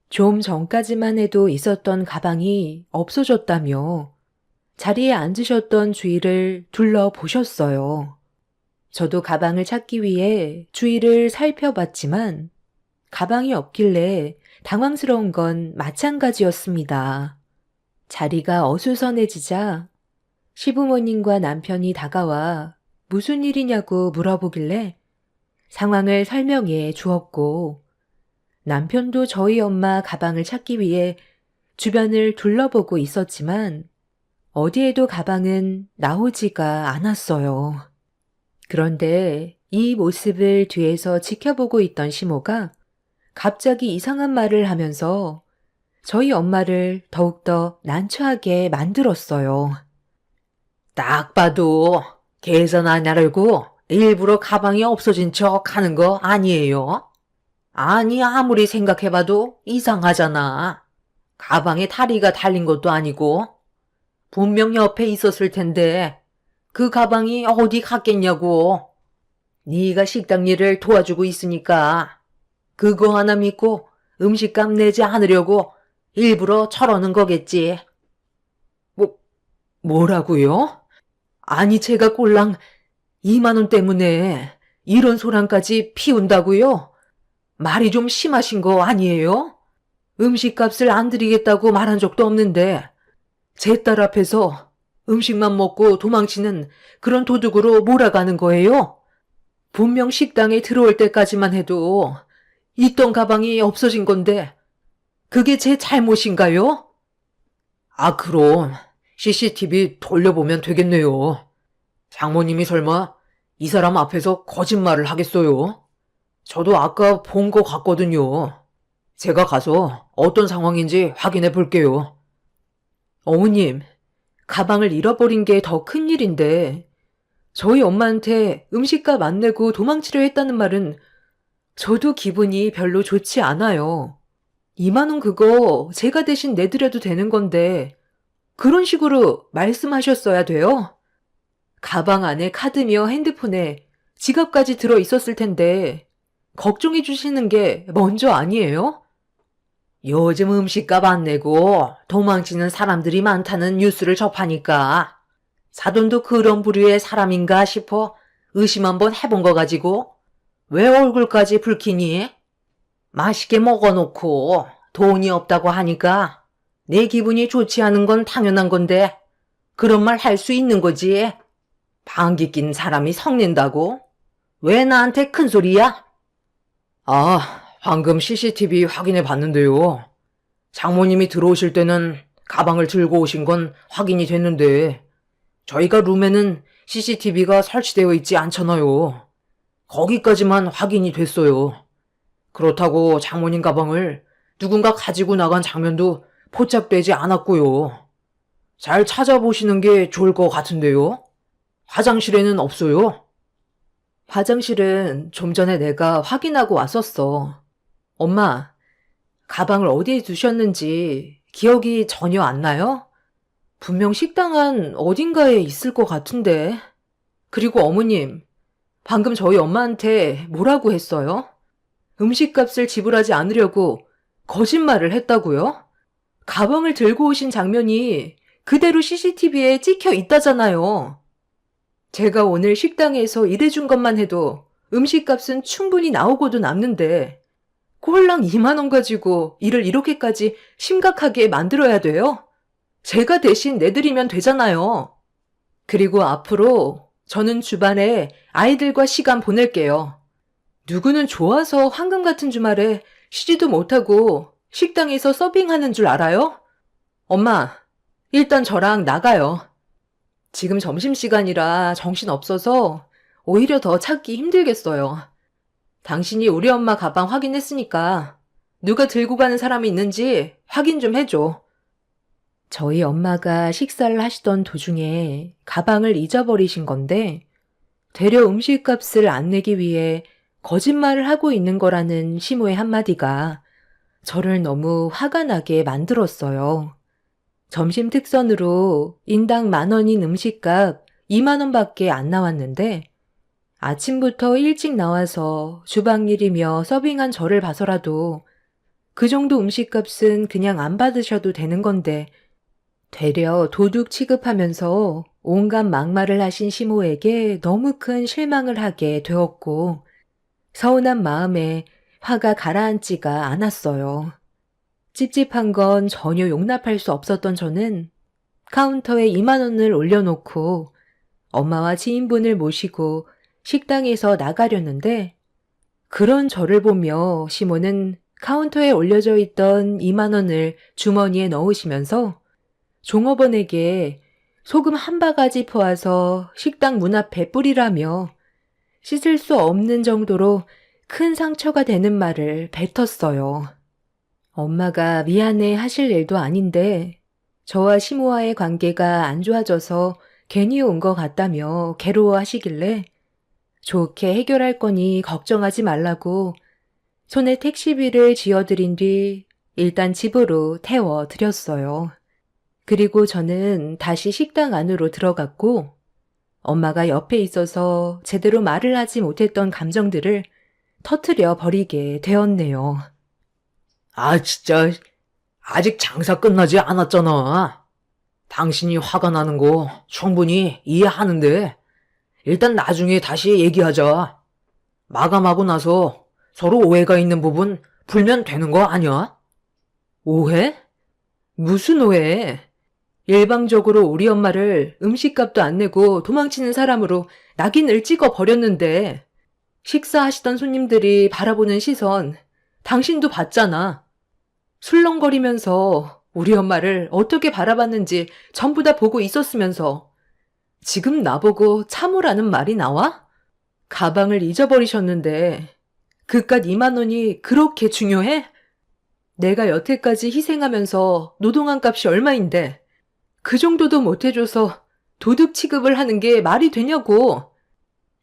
좀 전까지만 해도 있었던 가방이 없어졌다며 자리에 앉으셨던 주위를 둘러보셨어요. 저도 가방을 찾기 위해 주위를 살펴봤지만 가방이 없길래 당황스러운 건 마찬가지였습니다. 자리가 어수선해지자 시부모님과 남편이 다가와 무슨 일이냐고 물어보길래 상황을 설명해 주었고 남편도 저희 엄마 가방을 찾기 위해 주변을 둘러보고 있었지만 어디에도 가방은 나오지가 않았어요. 그런데 이 모습을 뒤에서 지켜보고 있던 시모가 갑자기 이상한 말을 하면서 저희 엄마를 더욱더 난처하게 만들었어요. 딱 봐도 계산 안 하려고 일부러 가방이 없어진 척 하는 거 아니에요? 아니, 아무리 생각해봐도 이상하잖아. 가방에 다리가 달린 것도 아니고 분명 옆에 있었을 텐데 그 가방이 어디 갔겠냐고. 네가 식당 일을 도와주고 있으니까 그거 하나 믿고 음식값 내지 않으려고 일부러 저러는 거겠지. 뭐라고요? 아니, 제가 꼴랑 2만 원 때문에 이런 소란까지 피운다고요? 말이 좀 심하신 거 아니에요? 음식값을 안 드리겠다고 말한 적도 없는데 제 딸 앞에서 음식만 먹고 도망치는 그런 도둑으로 몰아가는 거예요? 분명 식당에 들어올 때까지만 해도 있던 가방이 없어진 건데 그게 제 잘못인가요? 아, 그럼 CCTV 돌려보면 되겠네요. 장모님이 설마 이 사람 앞에서 거짓말을 하겠어요? 저도 아까 본 거 같거든요. 제가 가서 어떤 상황인지 확인해 볼게요. 어머님, 가방을 잃어버린 게 더 큰일인데 저희 엄마한테 음식값 안 내고 도망치려 했다는 말은 저도 기분이 별로 좋지 않아요. 2만 원 그거 제가 대신 내드려도 되는 건데 그런 식으로 말씀하셨어야 돼요? 가방 안에 카드며 핸드폰에 지갑까지 들어 있었을 텐데 걱정해 주시는 게 먼저 아니에요? 요즘 음식값 안 내고 도망치는 사람들이 많다는 뉴스를 접하니까 사돈도 그런 부류의 사람인가 싶어 의심 한번 해본 거 가지고 왜 얼굴까지 붉히니? 맛있게 먹어놓고 돈이 없다고 하니까 내 기분이 좋지 않은 건 당연한 건데 그런 말 할 수 있는 거지. 방귀 낀 사람이 성낸다고? 왜 나한테 큰 소리야? 아, 방금 CCTV 확인해 봤는데요. 장모님이 들어오실 때는 가방을 들고 오신 건 확인이 됐는데 저희가 룸에는 CCTV가 설치되어 있지 않잖아요. 거기까지만 확인이 됐어요. 그렇다고 장모님 가방을 누군가 가지고 나간 장면도 포착되지 않았고요. 잘 찾아보시는 게 좋을 것 같은데요. 화장실에는 없어요. 화장실은 좀 전에 내가 확인하고 왔었어. 엄마, 가방을 어디에 두셨는지 기억이 전혀 안 나요? 분명 식당 안 어딘가에 있을 것 같은데. 그리고 어머님, 방금 저희 엄마한테 뭐라고 했어요? 음식값을 지불하지 않으려고 거짓말을 했다고요? 가방을 들고 오신 장면이 그대로 CCTV에 찍혀 있다잖아요. 제가 오늘 식당에서 일해준 것만 해도 음식값은 충분히 나오고도 남는데 꼴랑 2만 원 가지고 일을 이렇게까지 심각하게 만들어야 돼요? 제가 대신 내드리면 되잖아요. 그리고 앞으로 저는 주말에 아이들과 시간 보낼게요. 누구는 좋아서 황금 같은 주말에 쉬지도 못하고 식당에서 서빙하는 줄 알아요? 엄마, 일단 저랑 나가요. 지금 점심시간이라 정신 없어서 오히려 더 찾기 힘들겠어요. 당신이 우리 엄마 가방 확인했으니까 누가 들고 가는 사람이 있는지 확인 좀 해줘. 저희 엄마가 식사를 하시던 도중에 가방을 잊어버리신 건데, 되려 음식값을 안 내기 위해 거짓말을 하고 있는 거라는 시모의 한마디가 저를 너무 화가 나게 만들었어요. 점심 특선으로 인당 10,000원인 음식값 20,000원밖에 안 나왔는데, 아침부터 일찍 나와서 주방일이며 서빙한 저를 봐서라도 그 정도 음식값은 그냥 안 받으셔도 되는 건데, 되려 도둑 취급하면서 온갖 막말을 하신 시모에게 너무 큰 실망을 하게 되었고, 서운한 마음에 화가 가라앉지가 않았어요. 찝찝한 건 전혀 용납할 수 없었던 저는 카운터에 20,000원을 올려놓고 엄마와 지인분을 모시고 식당에서 나가려는데, 그런 저를 보며 시모는 카운터에 올려져 있던 20,000원을 주머니에 넣으시면서 종업원에게 소금 한 바가지 퍼와서 식당 문 앞에 뿌리라며 씻을 수 없는 정도로 큰 상처가 되는 말을 뱉었어요. 엄마가 미안해 하실 일도 아닌데 저와 시모와의 관계가 안 좋아져서 괜히 온 것 같다며 괴로워하시길래 좋게 해결할 거니 걱정하지 말라고 손에 택시비를 쥐어드린 뒤 일단 집으로 태워드렸어요. 그리고 저는 다시 식당 안으로 들어갔고, 엄마가 옆에 있어서 제대로 말을 하지 못했던 감정들을 터트려 버리게 되었네요. 아, 진짜. 아직 장사 끝나지 않았잖아. 당신이 화가 나는 거 충분히 이해하는데, 일단 나중에 다시 얘기하자. 마감하고 나서 서로 오해가 있는 부분 풀면 되는 거 아니야? 오해? 무슨 오해? 일방적으로 우리 엄마를 음식값도 안 내고 도망치는 사람으로 낙인을 찍어 버렸는데, 식사하시던 손님들이 바라보는 시선 당신도 봤잖아. 술렁거리면서 우리 엄마를 어떻게 바라봤는지 전부 다 보고 있었으면서 지금 나보고 참으라는 말이 나와? 가방을 잊어버리셨는데 그깟 20,000원이 그렇게 중요해? 내가 여태까지 희생하면서 노동한 값이 얼마인데 그 정도도 못해줘서 도둑 취급을 하는 게 말이 되냐고.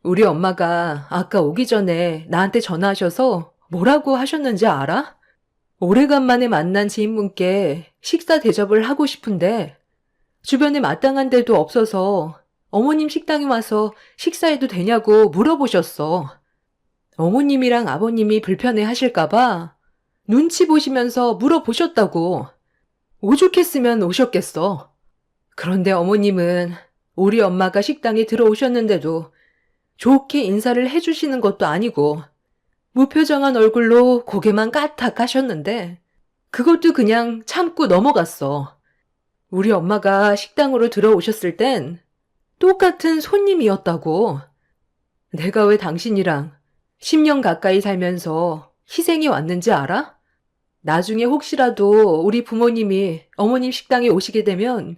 우리 엄마가 아까 오기 전에 나한테 전화하셔서 뭐라고 하셨는지 알아? 오래간만에 만난 지인분께 식사 대접을 하고 싶은데 주변에 마땅한 데도 없어서 어머님 식당에 와서 식사해도 되냐고 물어보셨어. 어머님이랑 아버님이 불편해 하실까봐 눈치 보시면서 물어보셨다고. 오죽했으면 오셨겠어. 그런데 어머님은 우리 엄마가 식당에 들어오셨는데도 좋게 인사를 해주시는 것도 아니고 무표정한 얼굴로 고개만 까딱 하셨는데 그것도 그냥 참고 넘어갔어. 우리 엄마가 식당으로 들어오셨을 땐 똑같은 손님이었다고. 내가 왜 당신이랑 10년 가까이 살면서 희생이 왔는지 알아? 나중에 혹시라도 우리 부모님이 어머님 식당에 오시게 되면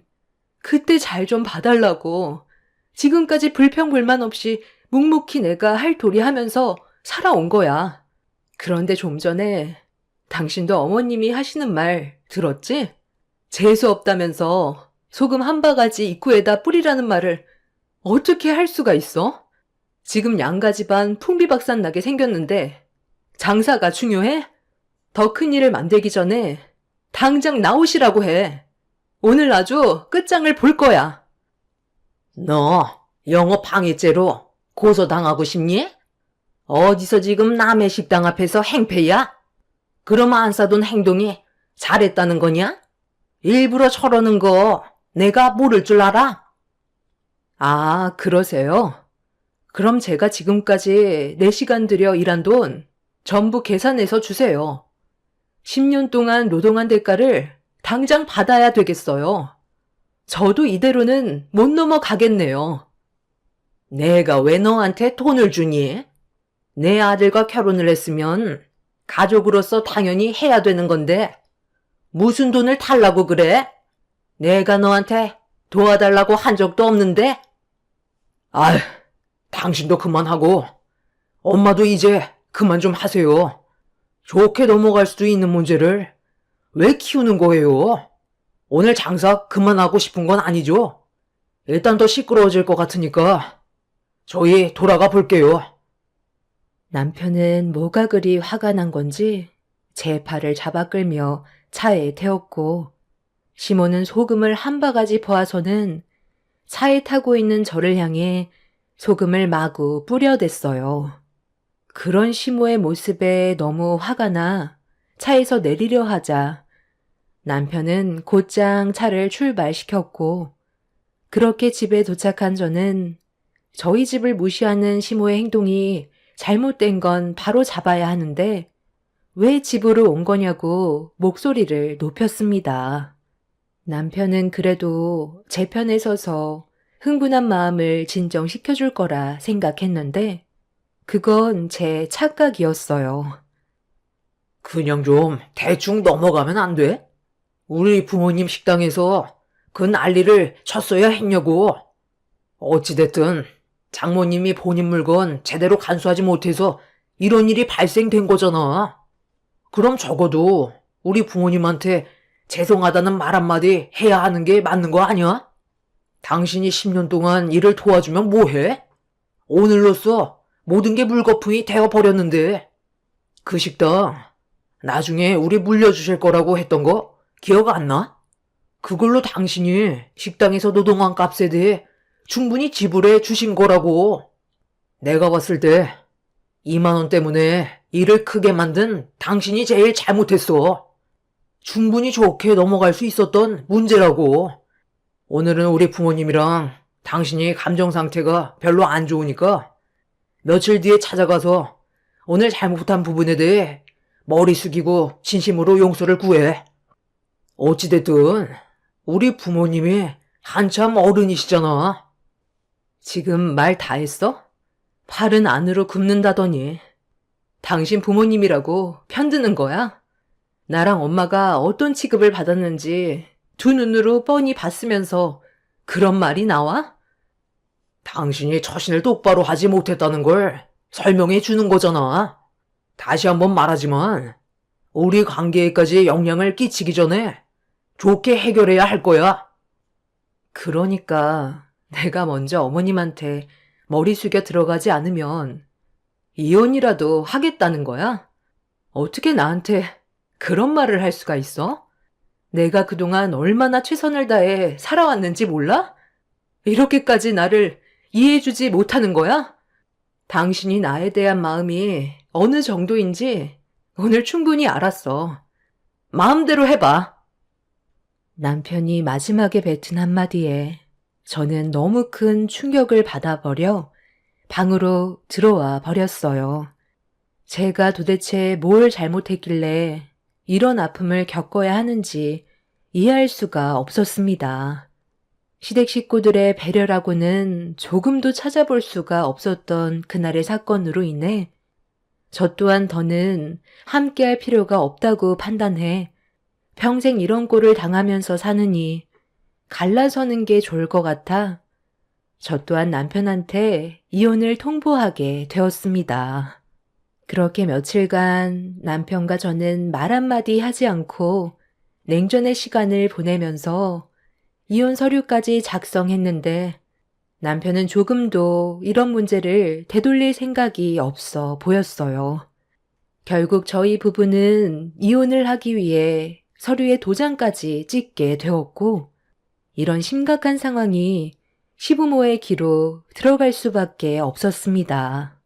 그때 잘 좀 봐달라고. 지금까지 불평불만 없이 묵묵히 내가 할 도리 하면서 살아온 거야. 그런데 좀 전에 당신도 어머님이 하시는 말 들었지? 재수 없다면서 소금 한 바가지 입구에다 뿌리라는 말을 어떻게 할 수가 있어? 지금 양가 집안 풍비박산 나게 생겼는데 장사가 중요해? 더 큰 일을 만들기 전에 당장 나오시라고 해. 오늘 아주 끝장을 볼 거야. 너 영업 방해죄로 고소당하고 싶니? 어디서 지금 남의 식당 앞에서 행패야? 그럼 안 싸던 행동이 잘했다는 거냐? 일부러 저러는 거 내가 모를 줄 알아? 아, 그러세요? 그럼 제가 지금까지 4시간 들여 일한 돈 전부 계산해서 주세요. 10년 동안 노동한 대가를 당장 받아야 되겠어요. 저도 이대로는 못 넘어가겠네요. 내가 왜 너한테 돈을 주니? 내 아들과 결혼을 했으면 가족으로서 당연히 해야 되는 건데 무슨 돈을 달라고 그래? 내가 너한테 도와달라고 한 적도 없는데? 아휴, 당신도 그만하고 엄마도 이제 그만 좀 하세요. 좋게 넘어갈 수도 있는 문제를 왜 키우는 거예요? 오늘 장사 그만하고 싶은 건 아니죠? 일단 더 시끄러워질 것 같으니까 저희 돌아가 볼게요. 남편은 뭐가 그리 화가 난 건지 제 팔을 잡아 끌며 차에 태웠고, 시몬은 소금을 한 바가지 퍼와서는 차에 타고 있는 저를 향해 소금을 마구 뿌려댔어요. 그런 시모의 모습에 너무 화가 나 차에서 내리려 하자 남편은 곧장 차를 출발시켰고, 그렇게 집에 도착한 저는 저희 집을 무시하는 시모의 행동이 잘못된 건 바로 잡아야 하는데 왜 집으로 온 거냐고 목소리를 높였습니다. 남편은 그래도 제 편에 서서 흥분한 마음을 진정시켜줄 거라 생각했는데 그건 제 착각이었어요. 그냥 좀 대충 넘어가면 안 돼? 우리 부모님 식당에서 그 난리를 쳤어야 했냐고. 어찌됐든 장모님이 본인 물건 제대로 간수하지 못해서 이런 일이 발생된 거잖아. 그럼 적어도 우리 부모님한테 죄송하다는 말 한마디 해야 하는 게 맞는 거 아니야? 당신이 10년 동안 일을 도와주면 뭐해? 오늘로써 모든 게 물거품이 되어버렸는데 그 식당 나중에 우리 물려주실 거라고 했던 거 기억 안 나? 그걸로 당신이 식당에서 노동한 값에 대해 충분히 지불해 주신 거라고. 내가 봤을 때 2만 원 때문에 일을 크게 만든 당신이 제일 잘못했어. 충분히 좋게 넘어갈 수 있었던 문제라고. 오늘은 우리 부모님이랑 당신이 감정 상태가 별로 안 좋으니까 며칠 뒤에 찾아가서 오늘 잘못한 부분에 대해 머리 숙이고 진심으로 용서를 구해. 어찌됐든 우리 부모님이 한참 어른이시잖아. 지금 말 다 했어? 팔은 안으로 굽는다더니 당신 부모님이라고 편드는 거야? 나랑 엄마가 어떤 취급을 받았는지 두 눈으로 뻔히 봤으면서 그런 말이 나와? 당신이 처신을 똑바로 하지 못했다는 걸 설명해 주는 거잖아. 다시 한번 말하지만 우리 관계에까지 영향을 끼치기 전에 좋게 해결해야 할 거야. 그러니까 내가 먼저 어머님한테 머리 숙여 들어가지 않으면 이혼이라도 하겠다는 거야? 어떻게 나한테 그런 말을 할 수가 있어? 내가 그동안 얼마나 최선을 다해 살아왔는지 몰라? 이렇게까지 나를 이해해주지 못하는 거야? 당신이 나에 대한 마음이 어느 정도인지 오늘 충분히 알았어. 마음대로 해봐. 남편이 마지막에 뱉은 한마디에 저는 너무 큰 충격을 받아버려 방으로 들어와 버렸어요. 제가 도대체 뭘 잘못했길래 이런 아픔을 겪어야 하는지 이해할 수가 없었습니다. 시댁 식구들의 배려라고는 조금도 찾아볼 수가 없었던 그날의 사건으로 인해 저 또한 더는 함께할 필요가 없다고 판단해 평생 이런 꼴을 당하면서 사느니 갈라서는 게 좋을 것 같아 저 또한 남편한테 이혼을 통보하게 되었습니다. 그렇게 며칠간 남편과 저는 말 한마디 하지 않고 냉전의 시간을 보내면서 이혼 서류까지 작성했는데 남편은 조금도 이런 문제를 되돌릴 생각이 없어 보였어요. 결국 저희 부부는 이혼을 하기 위해 서류에 도장까지 찍게 되었고 이런 심각한 상황이 시부모의 귀로 들어갈 수밖에 없었습니다.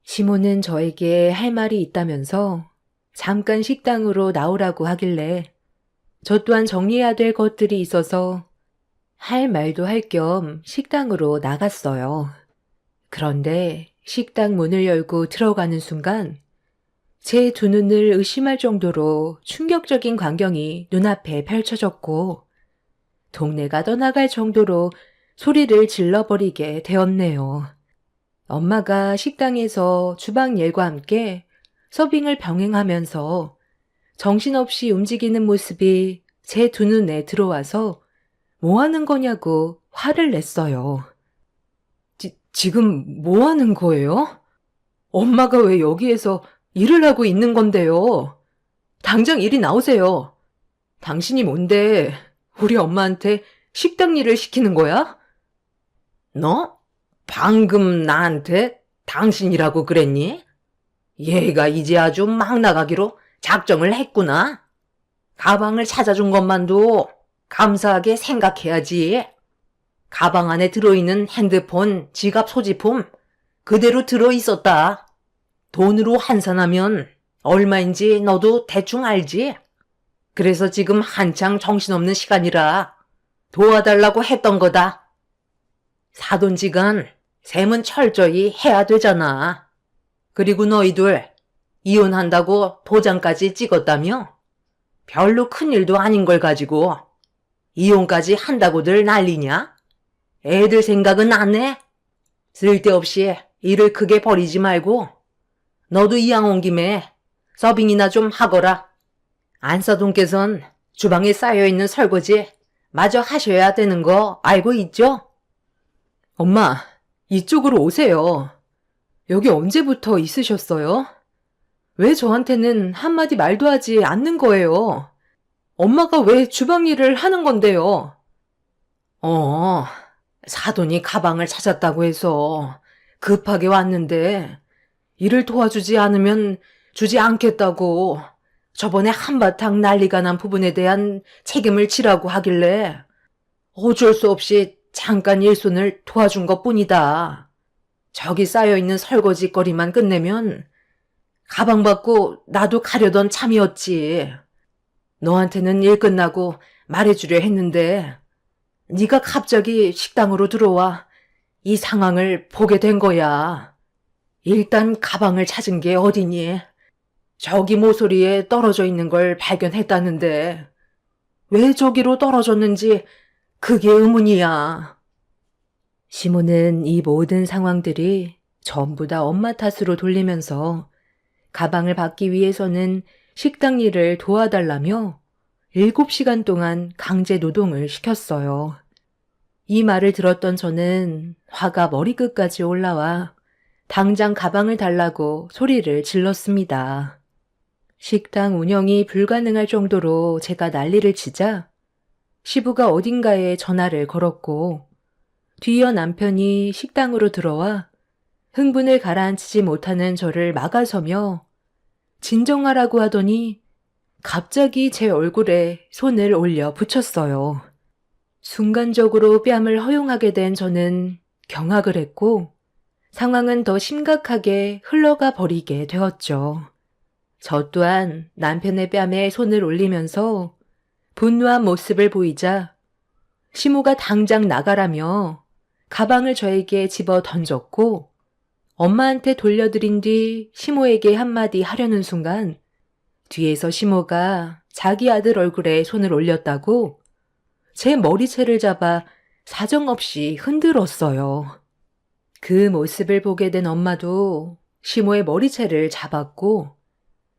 시모는 저에게 할 말이 있다면서 잠깐 식당으로 나오라고 하길래 저 또한 정리해야 될 것들이 있어서 할 말도 할 겸 식당으로 나갔어요. 그런데 식당 문을 열고 들어가는 순간 제 두 눈을 의심할 정도로 충격적인 광경이 눈앞에 펼쳐졌고 동네가 떠나갈 정도로 소리를 질러버리게 되었네요. 엄마가 식당에서 주방 일과 함께 서빙을 병행하면서 정신없이 움직이는 모습이 제 두 눈에 들어와서 뭐 하는 거냐고 화를 냈어요. 지금 뭐 하는 거예요? 엄마가 왜 여기에서 일을 하고 있는 건데요? 당장 이리 나오세요. 당신이 뭔데 우리 엄마한테 식당 일을 시키는 거야? 너? 방금 나한테 당신이라고 그랬니? 얘가 이제 아주 막 나가기로 작정을 했구나. 가방을 찾아준 것만도 감사하게 생각해야지. 가방 안에 들어있는 핸드폰, 지갑 소지품 그대로 들어있었다. 돈으로 환산하면 얼마인지 너도 대충 알지? 그래서 지금 한창 정신없는 시간이라 도와달라고 했던 거다. 사돈지간 셈은 철저히 해야 되잖아. 그리고 너희들 이혼한다고 도장까지 찍었다며? 별로 큰일도 아닌 걸 가지고 이혼까지 한다고들 난리냐? 애들 생각은 안 해? 쓸데없이 일을 크게 벌이지 말고 너도 이왕 온 김에 서빙이나 좀 하거라. 안사돈께선 주방에 쌓여있는 설거지 마저 하셔야 되는 거 알고 있죠? 엄마, 이쪽으로 오세요. 여기 언제부터 있으셨어요? 왜 저한테는 한마디 말도 하지 않는 거예요? 엄마가 왜 주방 일을 하는 건데요? 사돈이 가방을 찾았다고 해서 급하게 왔는데 일을 도와주지 않으면 주지 않겠다고 저번에 한바탕 난리가 난 부분에 대한 책임을 지라고 하길래 어쩔 수 없이 잠깐 일손을 도와준 것뿐이다. 저기 쌓여있는 설거지거리만 끝내면 가방 받고 나도 가려던 참이었지. 너한테는 일 끝나고 말해주려 했는데 네가 갑자기 식당으로 들어와 이 상황을 보게 된 거야. 일단 가방을 찾은 게 어디니? 저기 모서리에 떨어져 있는 걸 발견했다는데 왜 저기로 떨어졌는지 그게 의문이야. 시모는 이 모든 상황들이 전부 다 엄마 탓으로 돌리면서 가방을 받기 위해서는 식당 일을 도와달라며 7시간 동안 강제 노동을 시켰어요. 이 말을 들었던 저는 화가 머리끝까지 올라와 당장 가방을 달라고 소리를 질렀습니다. 식당 운영이 불가능할 정도로 제가 난리를 치자 시부가 어딘가에 전화를 걸었고 뒤이어 남편이 식당으로 들어와 흥분을 가라앉히지 못하는 저를 막아서며 진정하라고 하더니 갑자기 제 얼굴에 손을 올려 붙였어요. 순간적으로 뺨을 허용하게 된 저는 경악을 했고 상황은 더 심각하게 흘러가 버리게 되었죠. 저 또한 남편의 뺨에 손을 올리면서 분노한 모습을 보이자 시모가 당장 나가라며 가방을 저에게 집어 던졌고 엄마한테 돌려드린 뒤 시모에게 한마디 하려는 순간 뒤에서 시모가 자기 아들 얼굴에 손을 올렸다고 제 머리채를 잡아 사정없이 흔들었어요. 그 모습을 보게 된 엄마도 시모의 머리채를 잡았고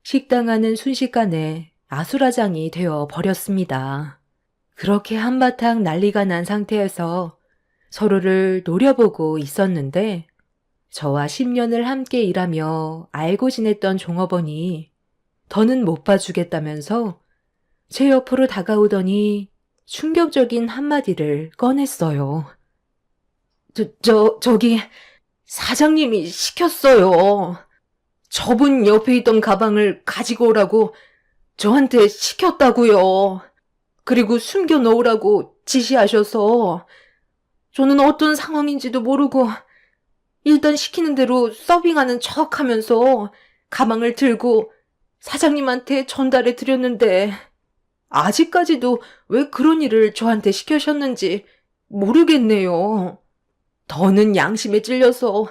식당 안은 순식간에 아수라장이 되어 버렸습니다. 그렇게 한바탕 난리가 난 상태에서 서로를 노려보고 있었는데 저와 10년을 함께 일하며 알고 지냈던 종업원이 더는 못 봐주겠다면서 제 옆으로 다가오더니 충격적인 한마디를 꺼냈어요. 저기 사장님이 시켰어요. 저분 옆에 있던 가방을 가지고 오라고 저한테 시켰다고요. 그리고 숨겨 놓으라고 지시하셔서 저는 어떤 상황인지도 모르고 일단 시키는 대로 서빙하는 척 하면서 가방을 들고 사장님한테 전달해 드렸는데 아직까지도 왜 그런 일을 저한테 시키셨는지 모르겠네요. 더는 양심에 찔려서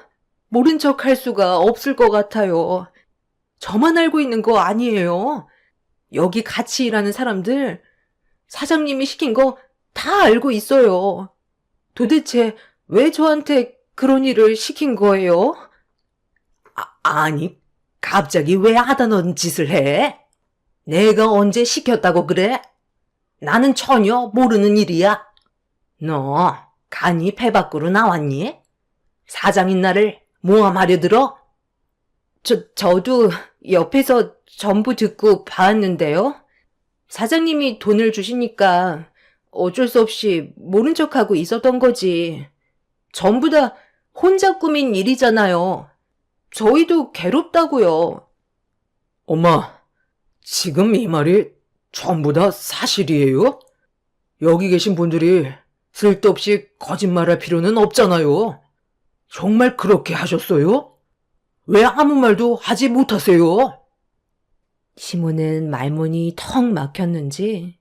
모른 척 할 수가 없을 것 같아요. 저만 알고 있는 거 아니에요. 여기 같이 일하는 사람들 사장님이 시킨 거 다 알고 있어요. 도대체 왜 저한테 그런 일을 시킨 거예요? 아니, 갑자기 왜 하다는 짓을 해? 내가 언제 시켰다고 그래? 나는 전혀 모르는 일이야. 너 간이 배 밖으로 나왔니? 사장인 나를 모함하려 들어? 저도 옆에서 전부 듣고 봤는데요. 사장님이 돈을 주시니까 어쩔 수 없이 모른 척하고 있었던 거지. 전부 다 혼자 꾸민 일이잖아요. 저희도 괴롭다고요. 엄마, 지금 이 말이 전부 다 사실이에요? 여기 계신 분들이 쓸데없이 거짓말할 필요는 없잖아요. 정말 그렇게 하셨어요? 왜 아무 말도 하지 못하세요? 시모는 말문이 턱 막혔는지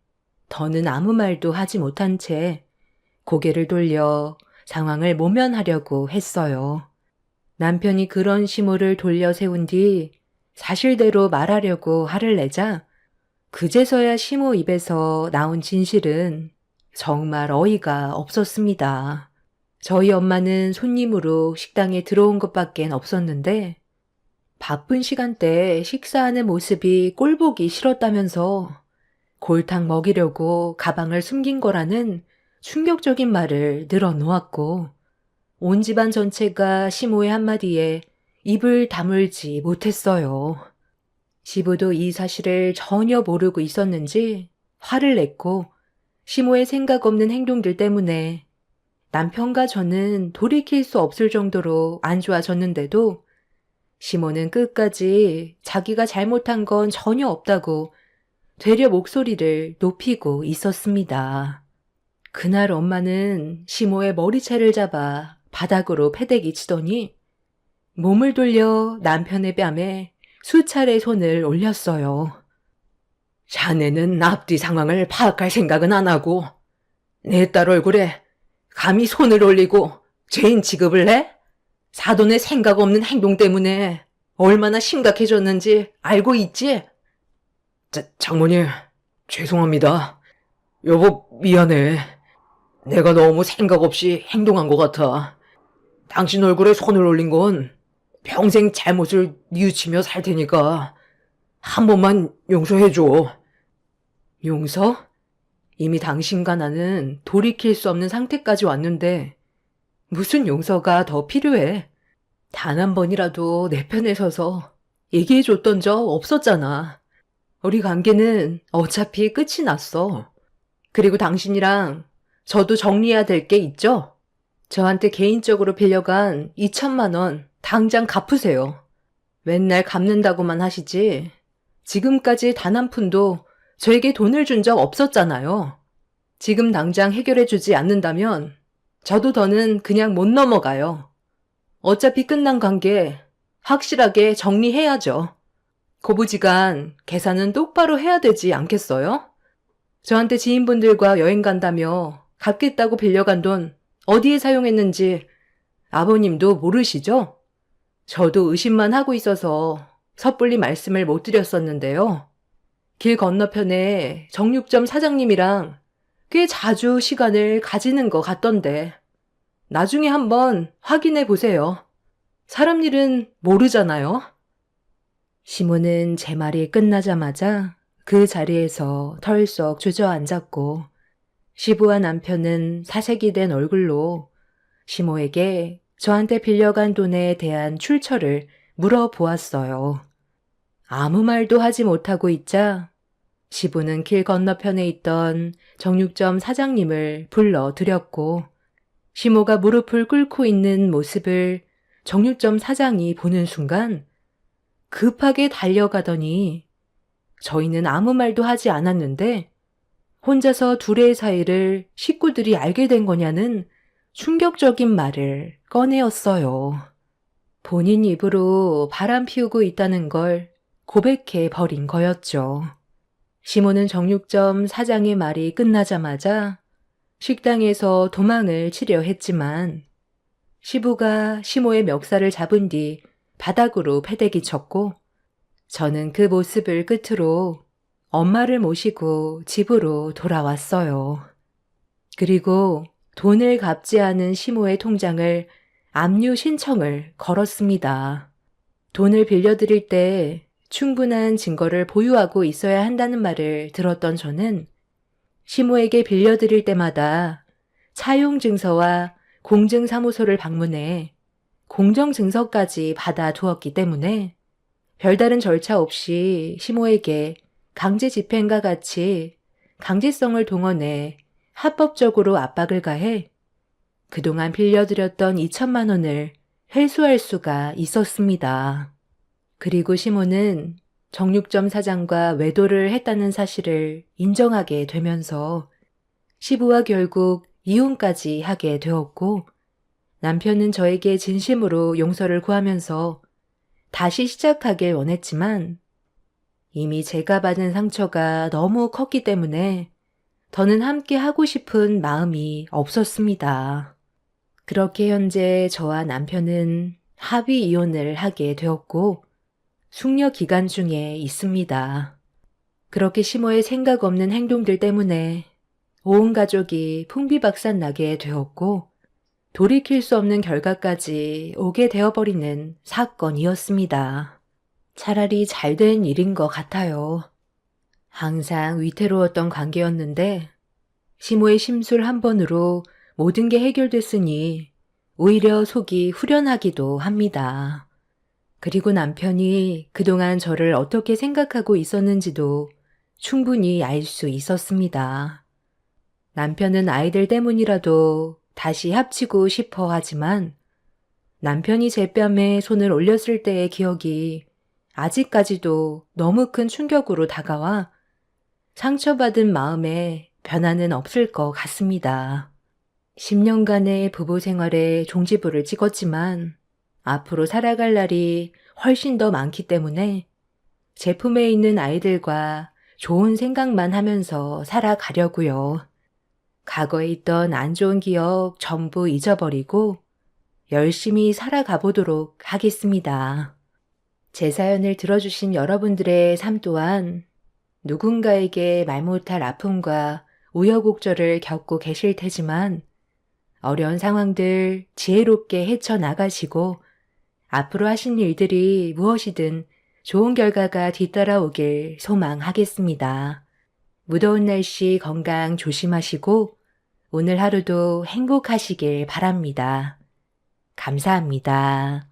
더는 아무 말도 하지 못한 채 고개를 돌려 상황을 모면하려고 했어요. 남편이 그런 시모를 돌려 세운 뒤 사실대로 말하려고 화를 내자 그제서야 시모 입에서 나온 진실은 정말 어이가 없었습니다. 저희 엄마는 손님으로 식당에 들어온 것밖엔 없었는데 바쁜 시간대에 식사하는 모습이 꼴보기 싫었다면서 골탕 먹이려고 가방을 숨긴 거라는 충격적인 말을 늘어놓았고 온 집안 전체가 시모의 한마디에 입을 다물지 못했어요. 시부도 이 사실을 전혀 모르고 있었는지 화를 냈고 시모의 생각 없는 행동들 때문에 남편과 저는 돌이킬 수 없을 정도로 안 좋아졌는데도 시모는 끝까지 자기가 잘못한 건 전혀 없다고 되려 목소리를 높이고 있었습니다. 그날 엄마는 시모의 머리채를 잡아 바닥으로 패대기 치더니 몸을 돌려 남편의 뺨에 수차례 손을 올렸어요. 자네는 앞뒤 상황을 파악할 생각은 안 하고 내 딸 얼굴에 감히 손을 올리고 죄인 취급을 해? 사돈의 생각 없는 행동 때문에 얼마나 심각해졌는지 알고 있지? 장모님, 죄송합니다. 여보, 미안해. 내가 너무 생각 없이 행동한 것 같아. 당신 얼굴에 손을 올린 건 평생 잘못을 뉘우치며 살 테니까 한 번만 용서해줘. 용서? 이미 당신과 나는 돌이킬 수 없는 상태까지 왔는데 무슨 용서가 더 필요해? 단 한 번이라도 내 편에 서서 얘기해줬던 적 없었잖아. 우리 관계는 어차피 끝이 났어. 그리고 당신이랑 저도 정리해야 될 게 있죠? 저한테 개인적으로 빌려간 2천만 원 당장 갚으세요. 맨날 갚는다고만 하시지 지금까지 단 한 푼도 저에게 돈을 준 적 없었잖아요. 지금 당장 해결해주지 않는다면 저도 더는 그냥 못 넘어가요. 어차피 끝난 관계 확실하게 정리해야죠. 고부지간 계산은 똑바로 해야 되지 않겠어요? 저한테 지인분들과 여행 간다며 갚겠다고 빌려간 돈 어디에 사용했는지 아버님도 모르시죠? 저도 의심만 하고 있어서 섣불리 말씀을 못 드렸었는데요. 길 건너편에 정육점 사장님이랑 꽤 자주 시간을 가지는 것 같던데 나중에 한번 확인해 보세요. 사람 일은 모르잖아요. 시모는 제 말이 끝나자마자 그 자리에서 털썩 주저앉았고 시부와 남편은 사색이 된 얼굴로 시모에게 저한테 빌려간 돈에 대한 출처를 물어보았어요. 아무 말도 하지 못하고 있자 시부는 길 건너편에 있던 정육점 사장님을 불러들였고 시모가 무릎을 꿇고 있는 모습을 정육점 사장이 보는 순간 급하게 달려가더니 저희는 아무 말도 하지 않았는데 혼자서 둘의 사이를 식구들이 알게 된 거냐는 충격적인 말을 꺼내었어요. 본인 입으로 바람 피우고 있다는 걸 고백해 버린 거였죠. 시모는 정육점 사장의 말이 끝나자마자 식당에서 도망을 치려 했지만 시부가 시모의 멱살을 잡은 뒤 바닥으로 패대기 쳤고 저는 그 모습을 끝으로 엄마를 모시고 집으로 돌아왔어요. 그리고 돈을 갚지 않은 시모의 통장을 압류 신청을 걸었습니다. 돈을 빌려드릴 때 충분한 증거를 보유하고 있어야 한다는 말을 들었던 저는 시모에게 빌려드릴 때마다 차용증서와 공증사무소를 방문해 공정증서까지 받아두었기 때문에 별다른 절차 없이 시모에게 강제집행과 같이 강제성을 동원해 합법적으로 압박을 가해 그동안 빌려드렸던 2천만 원을 회수할 수가 있었습니다. 그리고 시모는 정육점 사장과 외도를 했다는 사실을 인정하게 되면서 시부와 결국 이혼까지 하게 되었고 남편은 저에게 진심으로 용서를 구하면서 다시 시작하길 원했지만 이미 제가 받은 상처가 너무 컸기 때문에 더는 함께 하고 싶은 마음이 없었습니다. 그렇게 현재 저와 남편은 합의 이혼을 하게 되었고 숙려 기간 중에 있습니다. 그렇게 시모의 생각 없는 행동들 때문에 온 가족이 풍비박산 나게 되었고 돌이킬 수 없는 결과까지 오게 되어버리는 사건이었습니다. 차라리 잘된 일인 것 같아요. 항상 위태로웠던 관계였는데 시모의 심술 한 번으로 모든 게 해결됐으니 오히려 속이 후련하기도 합니다. 그리고 남편이 그동안 저를 어떻게 생각하고 있었는지도 충분히 알 수 있었습니다. 남편은 아이들 때문이라도 다시 합치고 싶어 하지만 남편이 제 뺨에 손을 올렸을 때의 기억이 아직까지도 너무 큰 충격으로 다가와 상처받은 마음에 변화는 없을 것 같습니다. 10년간의 부부 생활에 종지부를 찍었지만 앞으로 살아갈 날이 훨씬 더 많기 때문에 제품에 있는 아이들과 좋은 생각만 하면서 살아가려고요. 과거에 있던 안 좋은 기억 전부 잊어버리고 열심히 살아가 보도록 하겠습니다. 제 사연을 들어주신 여러분들의 삶 또한 누군가에게 말 못할 아픔과 우여곡절을 겪고 계실 테지만 어려운 상황들 지혜롭게 헤쳐나가시고 앞으로 하신 일들이 무엇이든 좋은 결과가 뒤따라오길 소망하겠습니다. 무더운 날씨 건강 조심하시고 오늘 하루도 행복하시길 바랍니다. 감사합니다.